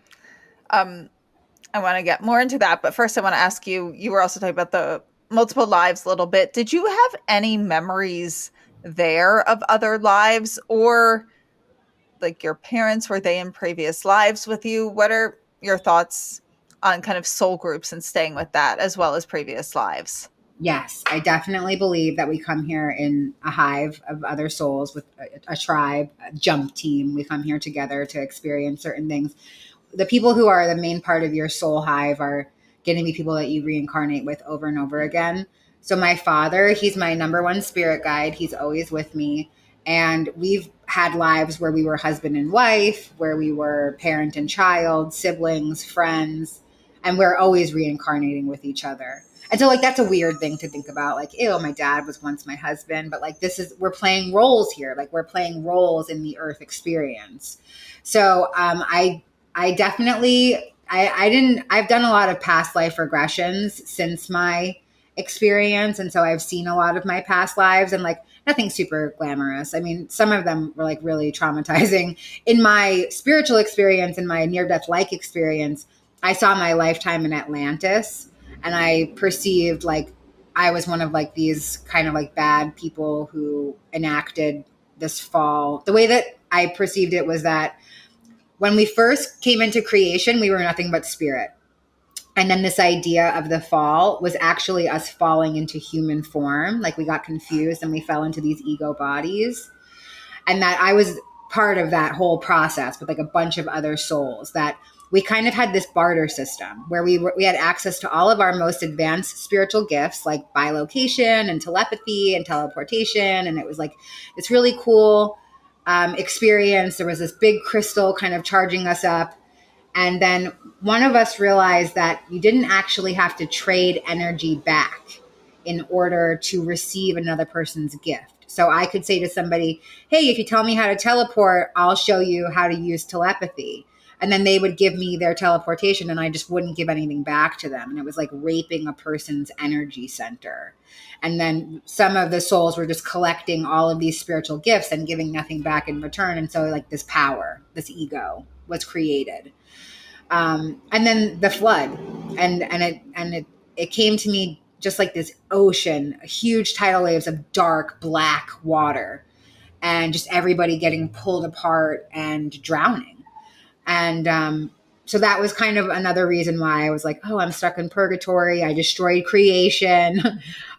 Speaker 2: I want to get more into that, but first I want to ask you, you were also talking about the multiple lives a little bit. Did you have any memories there of other lives, or like your parents, were they in previous lives with you? What are your thoughts on kind of soul groups and staying with that as well as previous lives?
Speaker 1: Yes, I definitely believe that we come here in a hive of other souls with a tribe, a jump team. We come here together to experience certain things. The people who are the main part of your soul hive are going to be people that you reincarnate with over and over again. So my father, he's my number one spirit guide. He's always with me. And we've had lives where we were husband and wife, where we were parent and child, siblings, friends, and we're always reincarnating with each other. And so like that's a weird thing to think about. Like, ew, my dad was once my husband, but like we're playing roles here. Like we're playing roles in the earth experience. So I definitely, I've done a lot of past life regressions since my experience. And so I've seen a lot of my past lives, and like nothing super glamorous. I mean, some of them were like really traumatizing. In my spiritual experience, in my near death like experience, I saw my lifetime in Atlantis, and I perceived like I was one of like these kind of like bad people who enacted this fall. The way that I perceived it was that when we first came into creation, we were nothing but spirit. And then this idea of the fall was actually us falling into human form. Like we got confused and we fell into these ego bodies. And that I was part of that whole process with like a bunch of other souls, that we kind of had this barter system where we had access to all of our most advanced spiritual gifts, like bilocation and telepathy and teleportation. And it was like this really cool experience. There was this big crystal kind of charging us up. And then one of us realized that you didn't actually have to trade energy back in order to receive another person's gift. So I could say to somebody, hey, if you tell me how to teleport, I'll show you how to use telepathy. And then they would give me their teleportation and I just wouldn't give anything back to them. And it was like raping a person's energy center. And then some of the souls were just collecting all of these spiritual gifts and giving nothing back in return. And so like this power, this ego was created. And then the flood, and it came to me just like this ocean, huge tidal waves of dark black water, and just everybody getting pulled apart and drowning. And so that was kind of another reason why I was like, oh, I'm stuck in purgatory. I destroyed creation.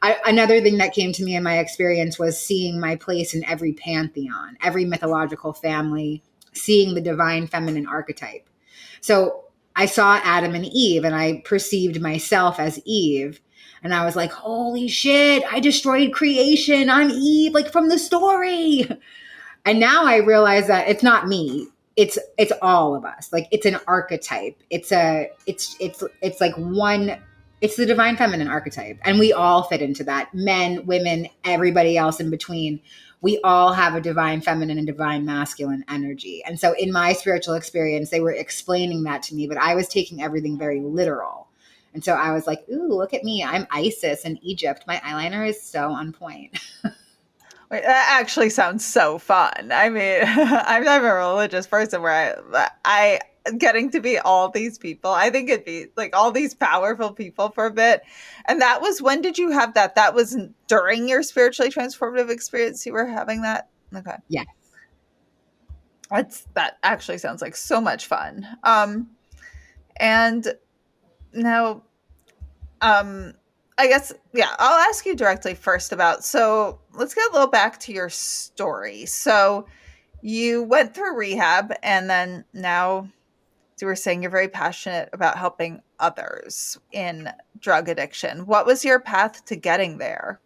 Speaker 1: Another thing that came to me in my experience was seeing my place in every pantheon, every mythological family, seeing the divine feminine archetype. So I saw Adam and Eve, and I perceived myself as Eve. And I was like, holy shit, I destroyed creation. I'm Eve, like from the story. And now I realize that it's not me. It's all of us. Like it's an archetype. It's like one, it's the divine feminine archetype. And we all fit into that. Men, women, everybody else in between. We all have a divine feminine and divine masculine energy. And so in my spiritual experience, they were explaining that to me, but I was taking everything very literal. And so I was like, ooh, look at me. I'm Isis in Egypt. My eyeliner is so on point.
Speaker 2: Wait, that actually sounds so fun. I mean, I'm not a religious person where I getting to be all these people. I think it'd be like all these powerful people for a bit. And that was, when did you have that? That was during your spiritually transformative experience you were having that? Okay.
Speaker 1: Yeah.
Speaker 2: That actually sounds like so much fun. And now I guess, yeah, I'll ask you directly first about, so let's get a little back to your story. So you went through rehab and then now, as you were saying, you're very passionate about helping others in drug addiction. What was your path to getting there?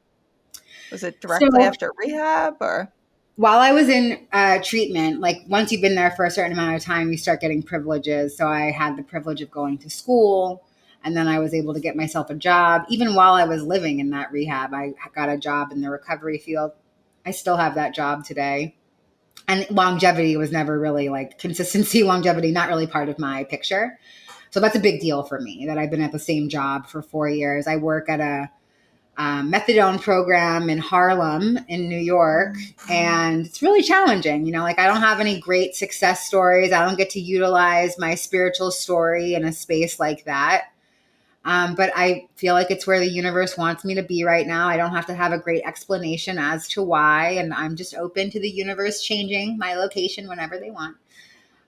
Speaker 2: Was it directly
Speaker 1: So
Speaker 2: after rehab or?
Speaker 1: while I was in treatment, like once you've been there for a certain amount of time, you start getting privileges. So I had the privilege of going to school, and then I was able to get myself a job. Even while I was living in that rehab, I got a job in the recovery field. I still have that job today. And longevity was never really like consistency, longevity, not really part of my picture. So that's a big deal for me that I've been at the same job for 4 years. I work at a methadone program in Harlem in New York. And it's really challenging. You know, like I don't have any great success stories. I don't get to utilize my spiritual story in a space like that. But I feel like it's where the universe wants me to be right now. I don't have to have a great explanation as to why. And I'm just open to the universe changing my location whenever they want.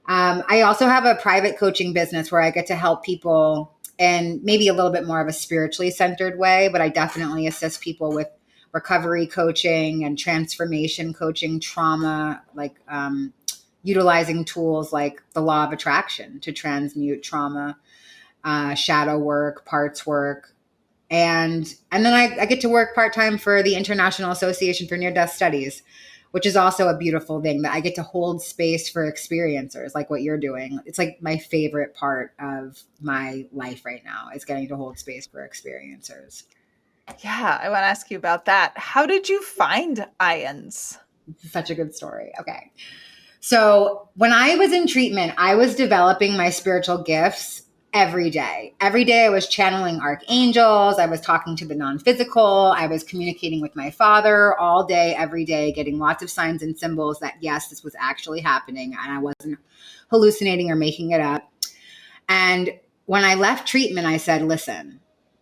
Speaker 1: I also have a private coaching business where I get to help people in maybe a little bit more of a spiritually centered way, but I definitely assist people with recovery coaching and transformation coaching, trauma, like utilizing tools like the law of attraction to transmute trauma, shadow work, parts work. And then I get to work part-time for the International Association for Near-Death Studies, which is also a beautiful thing that I get to hold space for experiencers like what you're doing. It's like my favorite part of my life right now is getting to hold space for experiencers.
Speaker 2: Yeah, I want to ask you about that. How did you find IANDS?
Speaker 1: Such a good story. Okay. So when I was in treatment, I was developing my spiritual gifts every day. Every day I was channeling archangels. I was talking to the non-physical. I was communicating with my father all day, every day, getting lots of signs and symbols that, yes, this was actually happening and I wasn't hallucinating or making it up. And when I left treatment, I said, listen,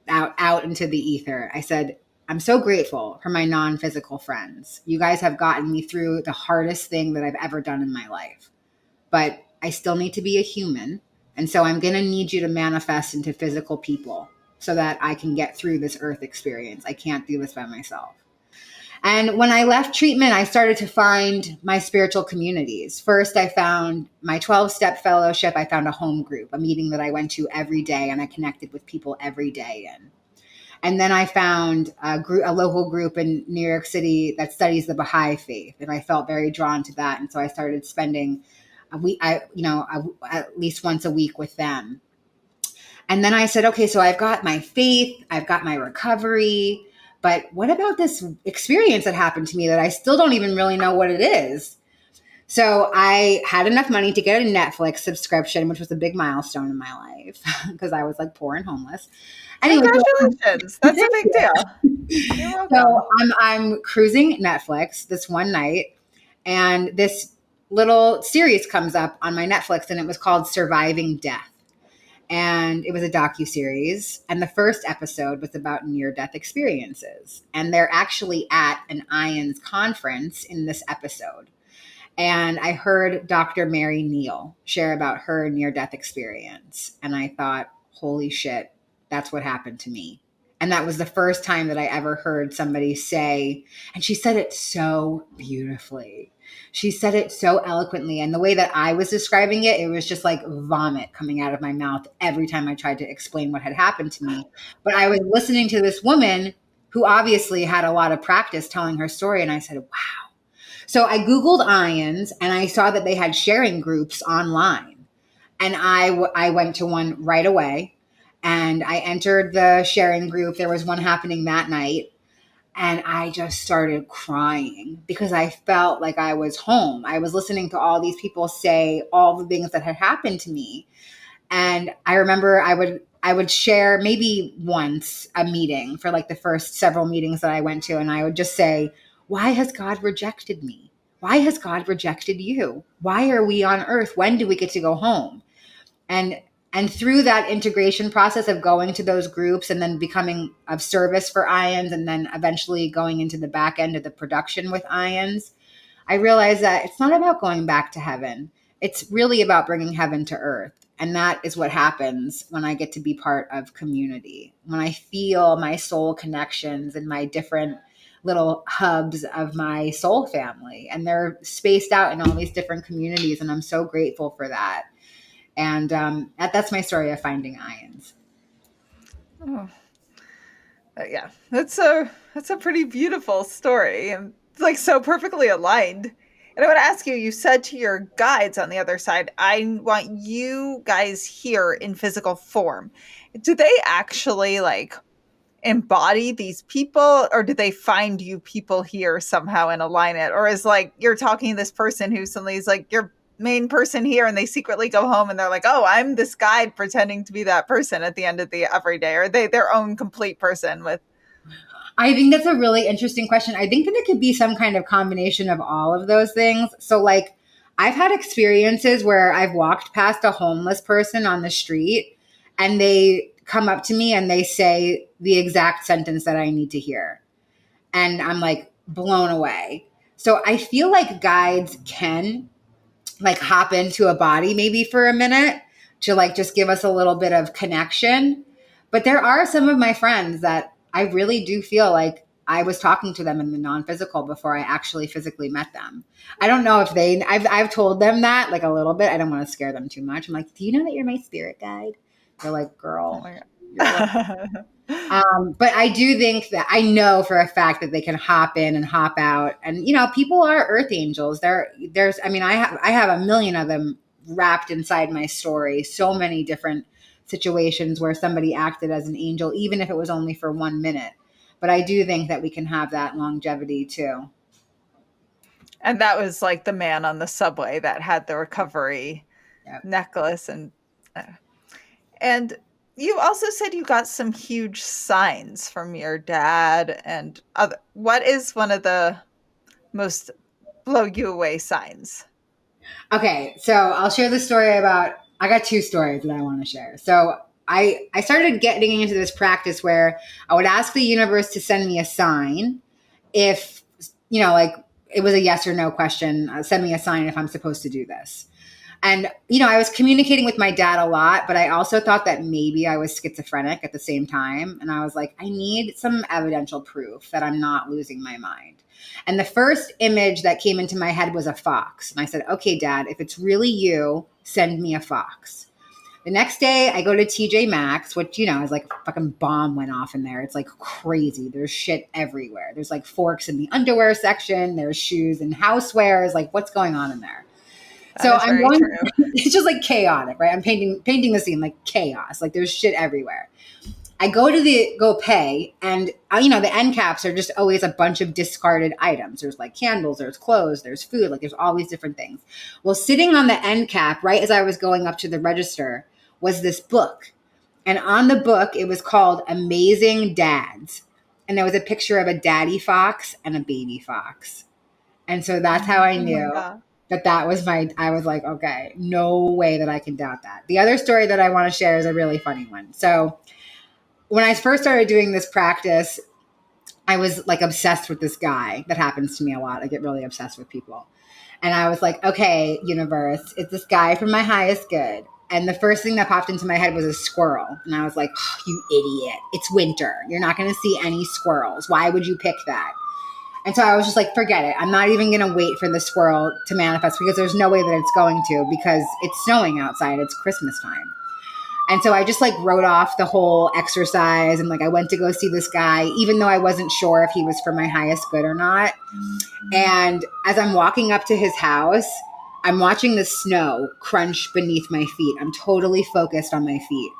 Speaker 1: out into the ether. I said, I'm so grateful for my non-physical friends. You guys have gotten me through the hardest thing that I've ever done in my life. But I still need to be a human. And so I'm going to need you to manifest into physical people so that I can get through this earth experience. I can't do this by myself. And when I left treatment, I started to find my spiritual communities. First, I found my 12-step fellowship. I found a home group, a meeting that I went to every day, and I connected with people every day in. And then I found a local group in New York City that studies the Baha'i faith, and I felt very drawn to that. And so I started spending at least once a week with them. And then I said, okay, so I've got my faith, I've got my recovery, but what about this experience that happened to me that I still don't even really know what it is? So I had enough money to get a Netflix subscription, which was a big milestone in my life because I was like poor and homeless. Anyway,
Speaker 2: Congratulations. That's a big deal. You're welcome.
Speaker 1: so I'm cruising Netflix this one night, and this little series comes up on my Netflix, and it was called Surviving Death. And it was a docuseries. And the first episode was about near-death experiences. And they're actually at an IANDS conference in this episode. And I heard Dr. Mary Neal share about her near-death experience. And I thought, holy shit, that's what happened to me. And that was the first time that I ever heard somebody say, and she said it so beautifully. She said it so eloquently. And the way that I was describing it, it was just like vomit coming out of my mouth every time I tried to explain what had happened to me. But I was listening to this woman who obviously had a lot of practice telling her story. And I said, wow. So I Googled IANDS and I saw that they had sharing groups online. And I went to one right away. And I entered the sharing group. There was one happening that night. And I just started crying because I felt like I was home. I was listening to all these people say all the things that had happened to me. And I remember I would share maybe once a meeting for like the first several meetings that I went to. And I would just say, why has God rejected me? Why has God rejected you? Why are we on earth? When do we get to go home? And through that integration process of going to those groups and then becoming of service for IANDS and then eventually going into the back end of the production with IANDS, I realized that it's not about going back to heaven. It's really about bringing heaven to earth. And that is what happens when I get to be part of community. When I feel my soul connections and my different little hubs of my soul family. And they're spaced out in all these different communities. And I'm so grateful for that. And that's my story of finding IANDS.
Speaker 2: Oh, yeah, that's a pretty beautiful story, and like so perfectly aligned. And I want to ask you, you said to your guides on the other side, I want you guys here in physical form. Do they actually like embody these people, or do they find you people here somehow and align it? Or is like you're talking to this person who suddenly is like your main person here, and they secretly go home and they're like, oh, I'm this guide pretending to be that person at the end of the every day? Or are they their own complete person with?
Speaker 1: I think that's a really interesting question. I think that it could be some kind of combination of all of those things. So, like, I've had experiences where I've walked past a homeless person on the street and they come up to me and they say the exact sentence that I need to hear. And I'm like blown away. So, I feel like guides can like hop into a body maybe for a minute to like just give us a little bit of connection. But there are some of my friends that I really do feel like I was talking to them in the non-physical before I actually physically met them. I don't know if I've told them that like a little bit. I don't want to scare them too much. I'm like, do you know that you're my spirit guide? They're like,
Speaker 2: Oh
Speaker 1: girl,
Speaker 2: my
Speaker 1: you're
Speaker 2: god.
Speaker 1: but I do think that I know for a fact that they can hop in and hop out. And, you know, people are earth angels. I mean, I have a million of them wrapped inside my story. So many different situations where somebody acted as an angel, even if it was only for 1 minute. But I do think that we can have that longevity too.
Speaker 2: And that was like the man on the subway that had the recovery
Speaker 1: Yep.
Speaker 2: necklace. And you also said you got some huge signs from your dad and other. What is one of the most blow you away signs?
Speaker 1: Okay, so I'll share the story about. I got two stories that I want to share. So I started getting into this practice where I would ask the universe to send me a sign if like it was a yes or no question. Send me a sign if I'm supposed to do this. And I was communicating with my dad a lot, but I also thought that maybe I was schizophrenic at the same time. And I was like, I need some evidential proof that I'm not losing my mind. And the first image that came into my head was a fox. And I said, okay, Dad, if it's really you, send me a fox. The next day, I go to TJ Maxx, which, is like a fucking bomb went off in there. It's like crazy. There's shit everywhere. There's like forks in the underwear section. There's shoes and housewares. Like, what's going on in there?
Speaker 2: That
Speaker 1: So
Speaker 2: is
Speaker 1: I'm
Speaker 2: very
Speaker 1: going,
Speaker 2: true.
Speaker 1: it's just like chaotic, right? I'm painting the scene like chaos. Like there's shit everywhere. I go pay, and the end caps are just always a bunch of discarded items. There's like candles, there's clothes, there's food, like there's all these different things. Well, sitting on the end cap, right as I was going up to the register, was this book. And on the book, it was called Amazing Dads. And there was a picture of a daddy fox and a baby fox. And so that's how I
Speaker 2: Oh my
Speaker 1: knew
Speaker 2: god.
Speaker 1: that was I was like, okay, no way that I can doubt that. The other story that I want to share is a really funny one. So when I first started doing this practice, I was like obsessed with this guy. That happens to me a lot. I get really obsessed with people. And I was like, okay, universe, it's this guy from my highest good. And the first thing that popped into my head was a squirrel. And I was like, oh, you idiot. It's winter. You're not going to see any squirrels. Why would you pick that? And so I was just like, forget it. I'm not even going to wait for the squirrel to manifest because there's no way that it's going to because it's snowing outside. It's Christmas time. And so I just like wrote off the whole exercise and like I went to go see this guy, even though I wasn't sure if he was for my highest good or not. And as I'm walking up to his house, I'm watching the snow crunch beneath my feet. I'm totally focused on my feet.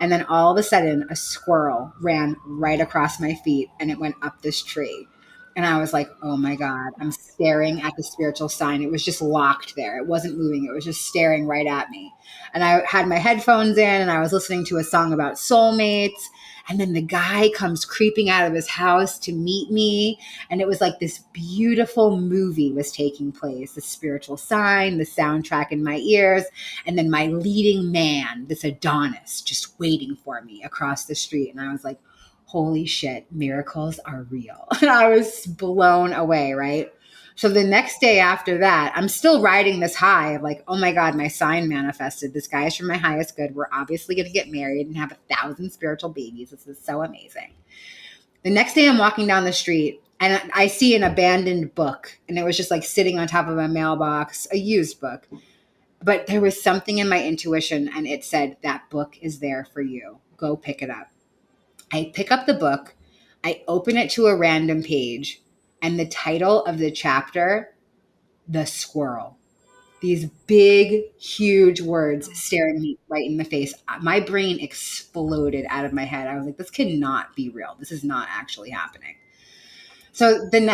Speaker 1: And then all of a sudden, a squirrel ran right across my feet and it went up this tree. And I was like, oh my God, I'm staring at the spiritual sign. It was just locked there. It wasn't moving. It was just staring right at me. And I had my headphones in and I was listening to a song about soulmates. And then the guy comes creeping out of his house to meet me. And it was like this beautiful movie was taking place. The spiritual sign, the soundtrack in my ears, and then my leading man, this Adonis, just waiting for me across the street. And I was like, holy shit, miracles are real. And I was blown away, right? So the next day after that, I'm still riding this high of like, oh my God, my sign manifested. This guy is for my highest good. We're obviously going to get married and have 1,000 spiritual babies. This is so amazing. The next day I'm walking down the street and I see an abandoned book, and it was just like sitting on top of a mailbox, a used book. But there was something in my intuition, and it said, that book is there for you. Go pick it up. I pick up the book, I open it to a random page, and the title of the chapter, The Squirrel. These big, huge words staring me right in the face. My brain exploded out of my head. I was like, this cannot be real. This is not actually happening. So then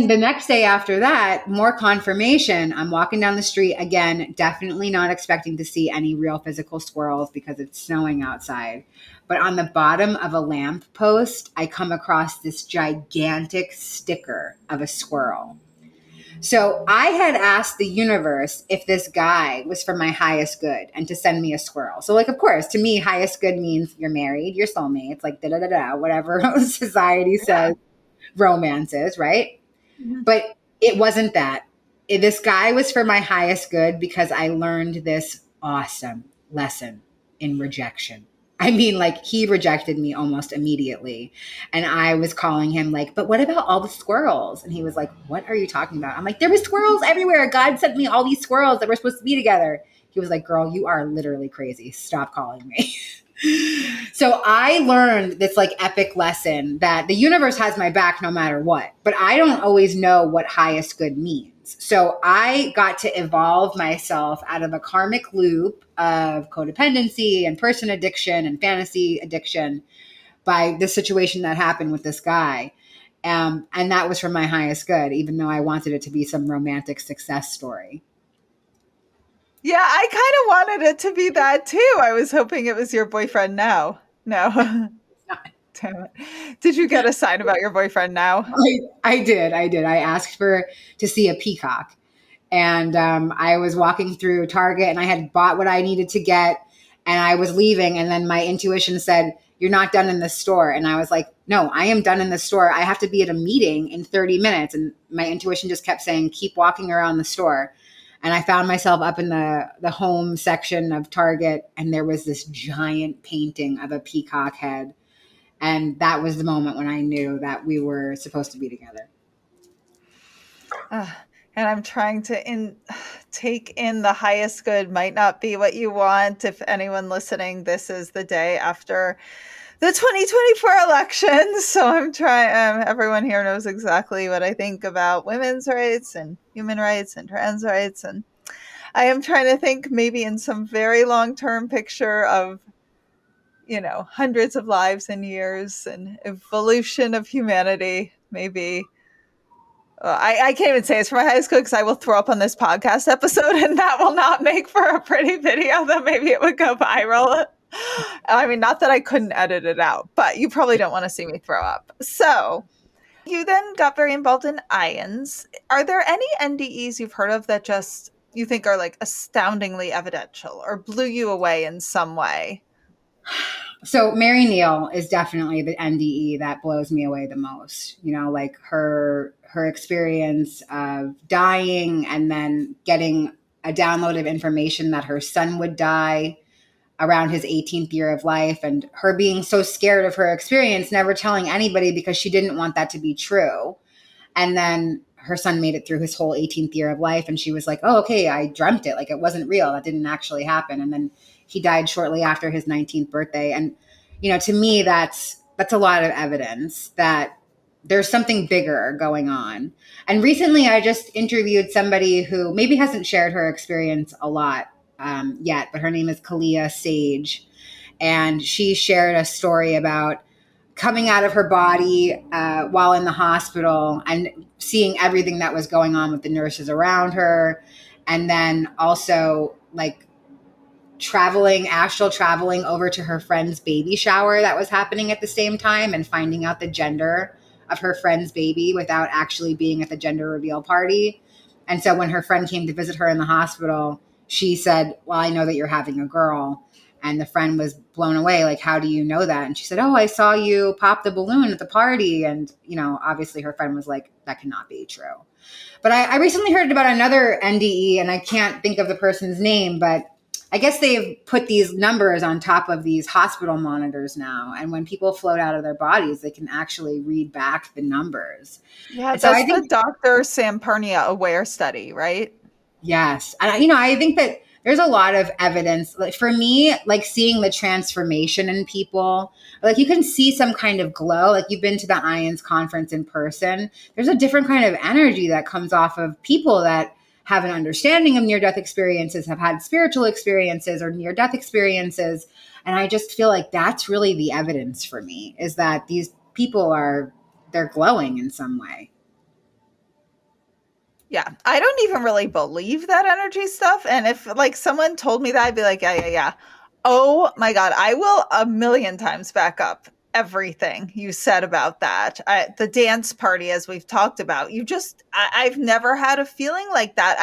Speaker 1: the next day after that, more confirmation. I'm walking down the street again, definitely not expecting to see any real physical squirrels because it's snowing outside. But on the bottom of a lamp post, I come across this gigantic sticker of a squirrel. So I had asked the universe if this guy was for my highest good and to send me a squirrel. So like, of course, to me, highest good means you're married, you're soulmates, like da-da-da-da, whatever society says romance is, right?
Speaker 2: Mhm.
Speaker 1: But it wasn't that. This guy was for my highest good because I learned this awesome lesson in rejection. I mean, like, he rejected me almost immediately. And I was calling him like, but what about all the squirrels? And he was like, what are you talking about? I'm like, there were squirrels everywhere. God sent me all these squirrels that were supposed to be together. He was like, girl, you are literally crazy. Stop calling me. So I learned this like epic lesson that the universe has my back no matter what, but I don't always know what highest good means. So I got to evolve myself out of a karmic loop of codependency and person addiction and fantasy addiction by the situation that happened with this guy. And that was for my highest good, even though I wanted it to be some romantic success story.
Speaker 2: Yeah, I kind of wanted it to be that too. I was hoping it was your boyfriend now. No. Damn it. Did you get a sign about your boyfriend now?
Speaker 1: I did. I asked to see a peacock. And I was walking through Target and I had bought what I needed to get and I was leaving. And then my intuition said, you're not done in the store. And I was like, no, I am done in the store. I have to be at a meeting in 30 minutes. And my intuition just kept saying, keep walking around the store. And I found myself up in the home section of Target. And there was this giant painting of a peacock head. And that was the moment when I knew that we were supposed to be together.
Speaker 2: And I'm trying to take in the highest good might not be what you want. If anyone listening, this is the day after the 2024 election. So I'm trying, everyone here knows exactly what I think about women's rights and human rights and trans rights. And I am trying to think maybe in some very long-term picture of, hundreds of lives and years and evolution of humanity, maybe. I can't even say it's for my high school because I will throw up on this podcast episode and that will not make for a pretty video, though maybe it would go viral. I mean, not that I couldn't edit it out, but you probably don't want to see me throw up. So you then got very involved in IANDS. Are there any NDEs you've heard of that just you think are like astoundingly evidential or blew you away in some way?
Speaker 1: So Mary Neal is definitely the NDE that blows me away the most. Like her experience of dying and then getting a download of information that her son would die around his 18th year of life, and her being so scared of her experience, never telling anybody because she didn't want that to be true. And then her son made it through his whole 18th year of life, and she was like, oh, okay, I dreamt it. Like, it wasn't real. That didn't actually happen. And then he died shortly after his 19th birthday. And, to me, that's a lot of evidence that there's something bigger going on. And recently I just interviewed somebody who maybe hasn't shared her experience a lot yet, but her name is Kalia Sage. And she shared a story about coming out of her body while in the hospital and seeing everything that was going on with the nurses around her. And then also like astral traveling over to her friend's baby shower that was happening at the same time and finding out the gender of her friend's baby without actually being at the gender reveal party. And so when her friend came to visit her in the hospital, she said, well, I know that you're having a girl. And the friend was blown away. Like, how do you know that? And she said, oh, I saw you pop the balloon at the party. And, obviously her friend was like, that cannot be true. But I recently heard about another NDE, and I can't think of the person's name, but I guess they've put these numbers on top of these hospital monitors now. And when people float out of their bodies, they can actually read back the numbers.
Speaker 2: Yeah,
Speaker 1: And so
Speaker 2: that's
Speaker 1: I
Speaker 2: the
Speaker 1: think,
Speaker 2: Dr. Sampernia Aware study, right?
Speaker 1: yes. And, I think that there's a lot of evidence. Like for me, like seeing the transformation in people, like you can see some kind of glow. Like you've been to the IANDS conference in person. There's a different kind of energy that comes off of people that have an understanding of near-death experiences, have had spiritual experiences or near-death experiences. And I just feel like that's really the evidence for me, is that these people they're glowing in some way.
Speaker 2: Yeah, I don't even really believe that energy stuff. And if like someone told me that, I'd be like, yeah, yeah, yeah. Oh my God, I will a million times back up everything you said about that. The dance party, as we've talked about, I've never had a feeling like that.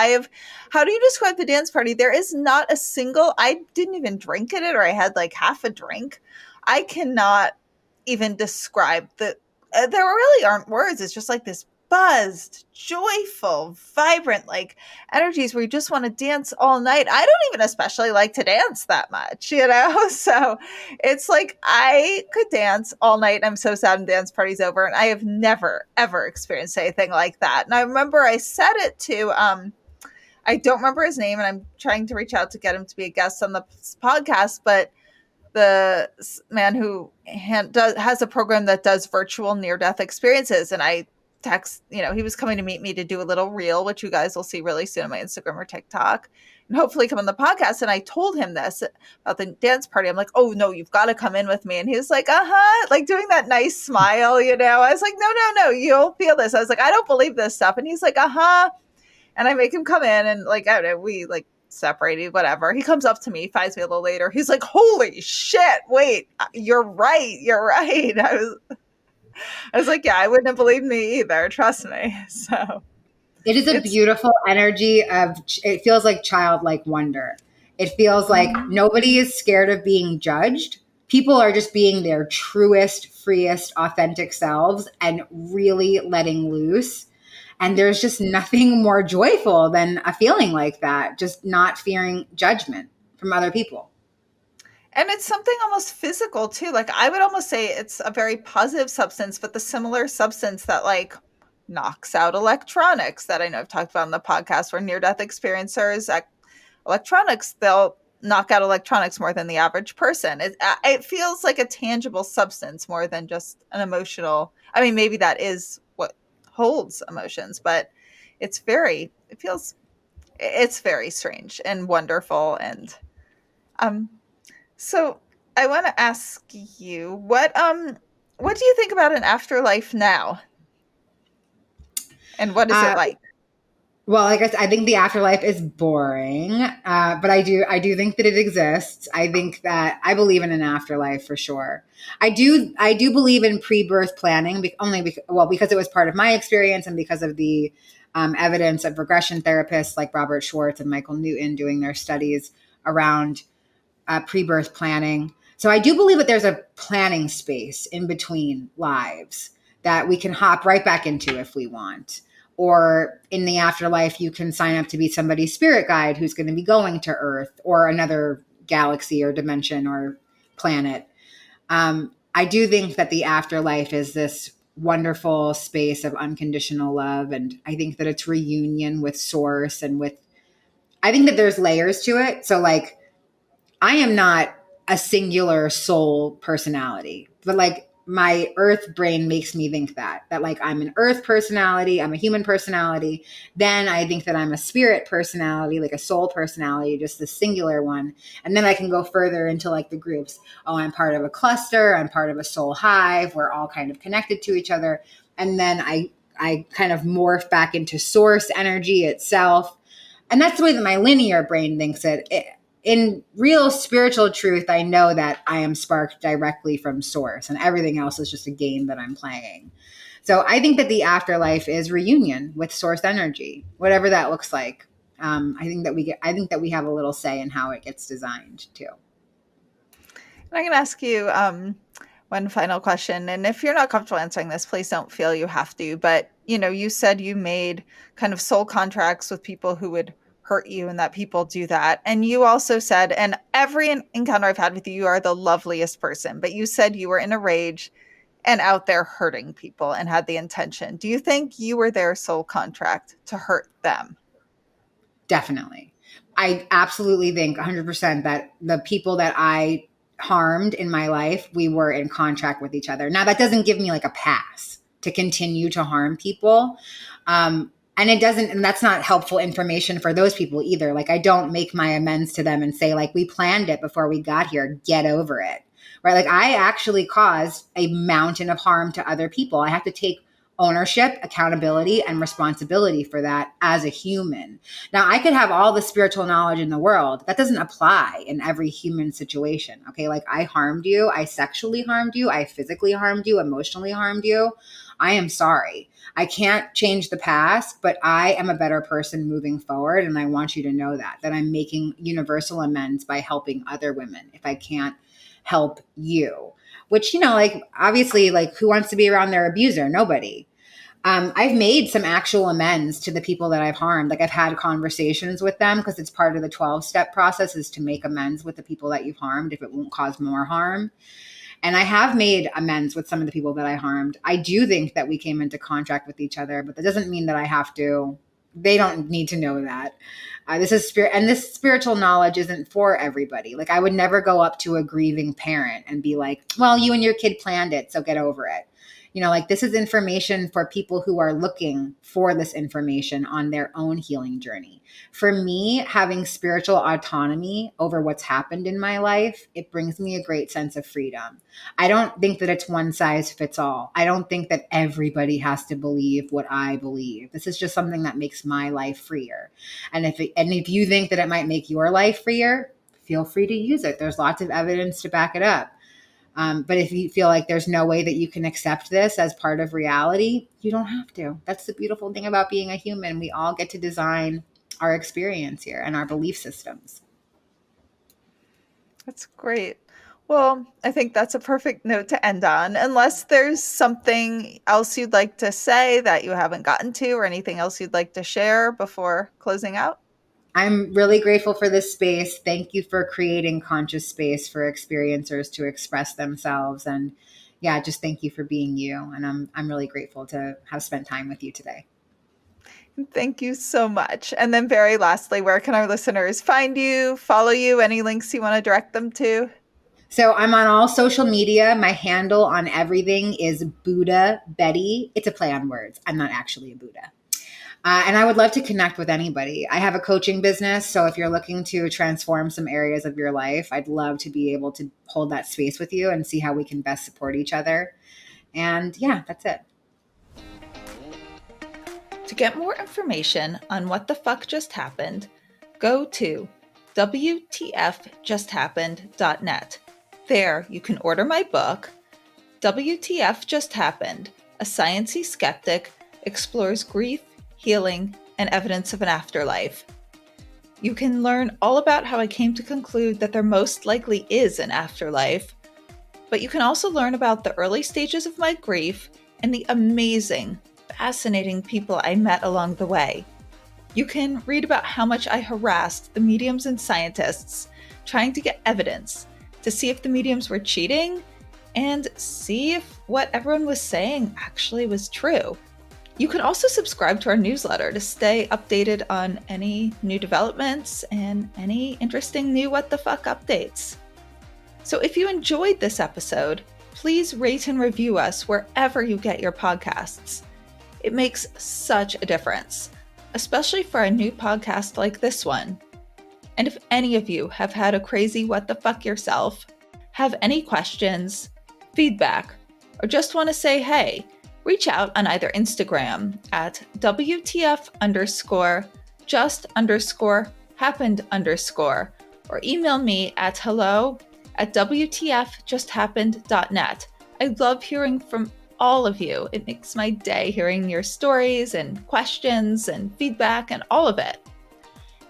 Speaker 2: How do you describe the dance party? There is not a single, I didn't even drink at it, or I had like half a drink. I cannot even describe there really aren't words. It's just like this buzzed, joyful, vibrant, like energies where you just want to dance all night. I don't even especially like to dance that much, you know? So it's like I could dance all night. I'm so sad when dance party's over. And I have never, ever experienced anything like that. And I remember I said it to, I don't remember his name, and I'm trying to reach out to get him to be a guest on the podcast, but the man who has a program that does virtual near-death experiences. And I he was coming to meet me to do a little reel, which you guys will see really soon on my Instagram or TikTok, and hopefully come on the podcast. And I told him this about the dance party. I'm like, oh no, you've got to come in with me. And he was like, uh-huh, like doing that nice smile, I was like, no, you'll feel this. I was like, I don't believe this stuff. And he's like, uh-huh. And I make him come in, and like, I don't know, we like separated, whatever. He comes up to me, finds me a little later. He's like, holy shit, wait, you're right. I was like, yeah, I wouldn't have believed me either. Trust me. So
Speaker 1: It is a beautiful energy it feels like childlike wonder. It feels like nobody is scared of being judged. People are just being their truest, freest, authentic selves and really letting loose. And there's just nothing more joyful than a feeling like that, just not fearing judgment from other people.
Speaker 2: And it's something almost physical too. Like I would almost say it's a very positive substance, but the similar substance that like knocks out electronics that I know I've talked about on the podcast, where near-death experiencers, electronics, they'll knock out electronics more than the average person. It feels like a tangible substance more than just an emotional. I mean, maybe that is what holds emotions, but it's very strange and wonderful. And um so I want to ask you, what do you think about an afterlife now? And what is it like?
Speaker 1: Well, like I said, I think the afterlife is boring, but I do think that it exists. I think that I believe in an afterlife for sure. I do believe in pre-birth planning, because it was part of my experience, and because of the evidence of regression therapists like Robert Schwartz and Michael Newton doing their studies around pre-birth planning. So I do believe that there's a planning space in between lives that we can hop right back into if we want. Or in the afterlife, you can sign up to be somebody's spirit guide who's going to be going to Earth or another galaxy or dimension or planet. I do think that the afterlife is this wonderful space of unconditional love. And I think that it's reunion with source I think that there's layers to it. So like, I am not a singular soul personality, but like my earth brain makes me think that like I'm an earth personality, I'm a human personality. Then I think that I'm a spirit personality, like a soul personality, just the singular one. And then I can go further into like the groups. Oh, I'm part of a cluster. I'm part of a soul hive. We're all kind of connected to each other. And then I kind of morph back into source energy itself. And that's the way that my linear brain thinks it in real spiritual truth, I know that I am sparked directly from source, and everything else is just a game that I'm playing. So I think that the afterlife is reunion with source energy, whatever that looks like. I think that we have a little say in how it gets designed too.
Speaker 2: I'm going to ask you one final question. And if you're not comfortable answering this, please don't feel you have to. But, you said you made kind of soul contracts with people who would hurt you and that people do that. And you also said, and every encounter I've had with you, you are the loveliest person. But you said you were in a rage and out there hurting people and had the intention. Do you think you were their soul contract to hurt them?
Speaker 1: Definitely. I absolutely think 100% that the people that I harmed in my life, we were in contract with each other. Now, that doesn't give me like a pass to continue to harm people. And it doesn't, and that's not helpful information for those people either. Like, I don't make my amends to them and say, like, we planned it before we got here, get over it. Right? Like, I actually caused a mountain of harm to other people. I have to take ownership, accountability, and responsibility for that as a human. Now, I could have all the spiritual knowledge in the world. That doesn't apply in every human situation. Okay. Like, I harmed you. I sexually harmed you. I physically harmed you, emotionally harmed you. I am sorry. I can't change the past, but I am a better person moving forward. And I want you to know that I'm making universal amends by helping other women if I can't help you. Which, like, obviously, like, who wants to be around their abuser? Nobody. I've made some actual amends to the people that I've harmed. Like, I've had conversations with them because it's part of the 12-step process is to make amends with the people that you've harmed if it won't cause more harm. And I have made amends with some of the people that I harmed. I do think that we came into contract with each other, but that doesn't mean that I have to. They don't need to know that. This is spirit, and this spiritual knowledge isn't for everybody. Like, I would never go up to a grieving parent and be like, well, you and your kid planned it, so get over it. Like, this is information for people who are looking for this information on their own healing journey. For me, having spiritual autonomy over what's happened in my life, it brings me a great sense of freedom. I don't think that it's one size fits all. I don't think that everybody has to believe what I believe. This is just something that makes my life freer. And if you think that it might make your life freer, feel free to use it. There's lots of evidence to back it up. But if you feel like there's no way that you can accept this as part of reality, you don't have to. That's the beautiful thing about being a human. We all get to design our experience here and our belief systems.
Speaker 2: That's great. Well, I think that's a perfect note to end on, unless there's something else you'd like to say that you haven't gotten to or anything else you'd like to share before closing out.
Speaker 1: I'm really grateful for this space. Thank you for creating conscious space for experiencers to express themselves. And yeah, just thank you for being you. And I'm really grateful to have spent time with you today.
Speaker 2: Thank you so much. And then very lastly, where can our listeners find you, follow you, any links you want to direct them to?
Speaker 1: So I'm on all social media. My handle on everything is Buddha Betty. It's a play on words. I'm not actually a Buddha. And I would love to connect with anybody. I have a coaching business. So if you're looking to transform some areas of your life, I'd love to be able to hold that space with you and see how we can best support each other. And yeah, that's it.
Speaker 2: To get more information on what the fuck just happened, go to WTFJustHappened.net. There you can order my book, WTF Just Happened, A Sciencey Skeptic Explores Grief, Healing, and Evidence of an Afterlife. You can learn all about how I came to conclude that there most likely is an afterlife, but you can also learn about the early stages of my grief and the amazing, fascinating people I met along the way. You can read about how much I harassed the mediums and scientists trying to get evidence to see if the mediums were cheating and see if what everyone was saying actually was true. You can also subscribe to our newsletter to stay updated on any new developments and any interesting new what the fuck updates. So if you enjoyed this episode, please rate and review us wherever you get your podcasts. It makes such a difference, especially for a new podcast like this one. And if any of you have had a crazy what the fuck yourself, have any questions, feedback, or just want to say hey, reach out on either Instagram at WTF_just_happened_ or email me at hello@WTFJustHappened.net. I love hearing from all of you. It makes my day hearing your stories and questions and feedback and all of it.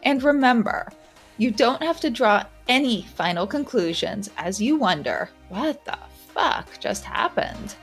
Speaker 2: And remember, you don't have to draw any final conclusions as you wonder, what the fuck just happened?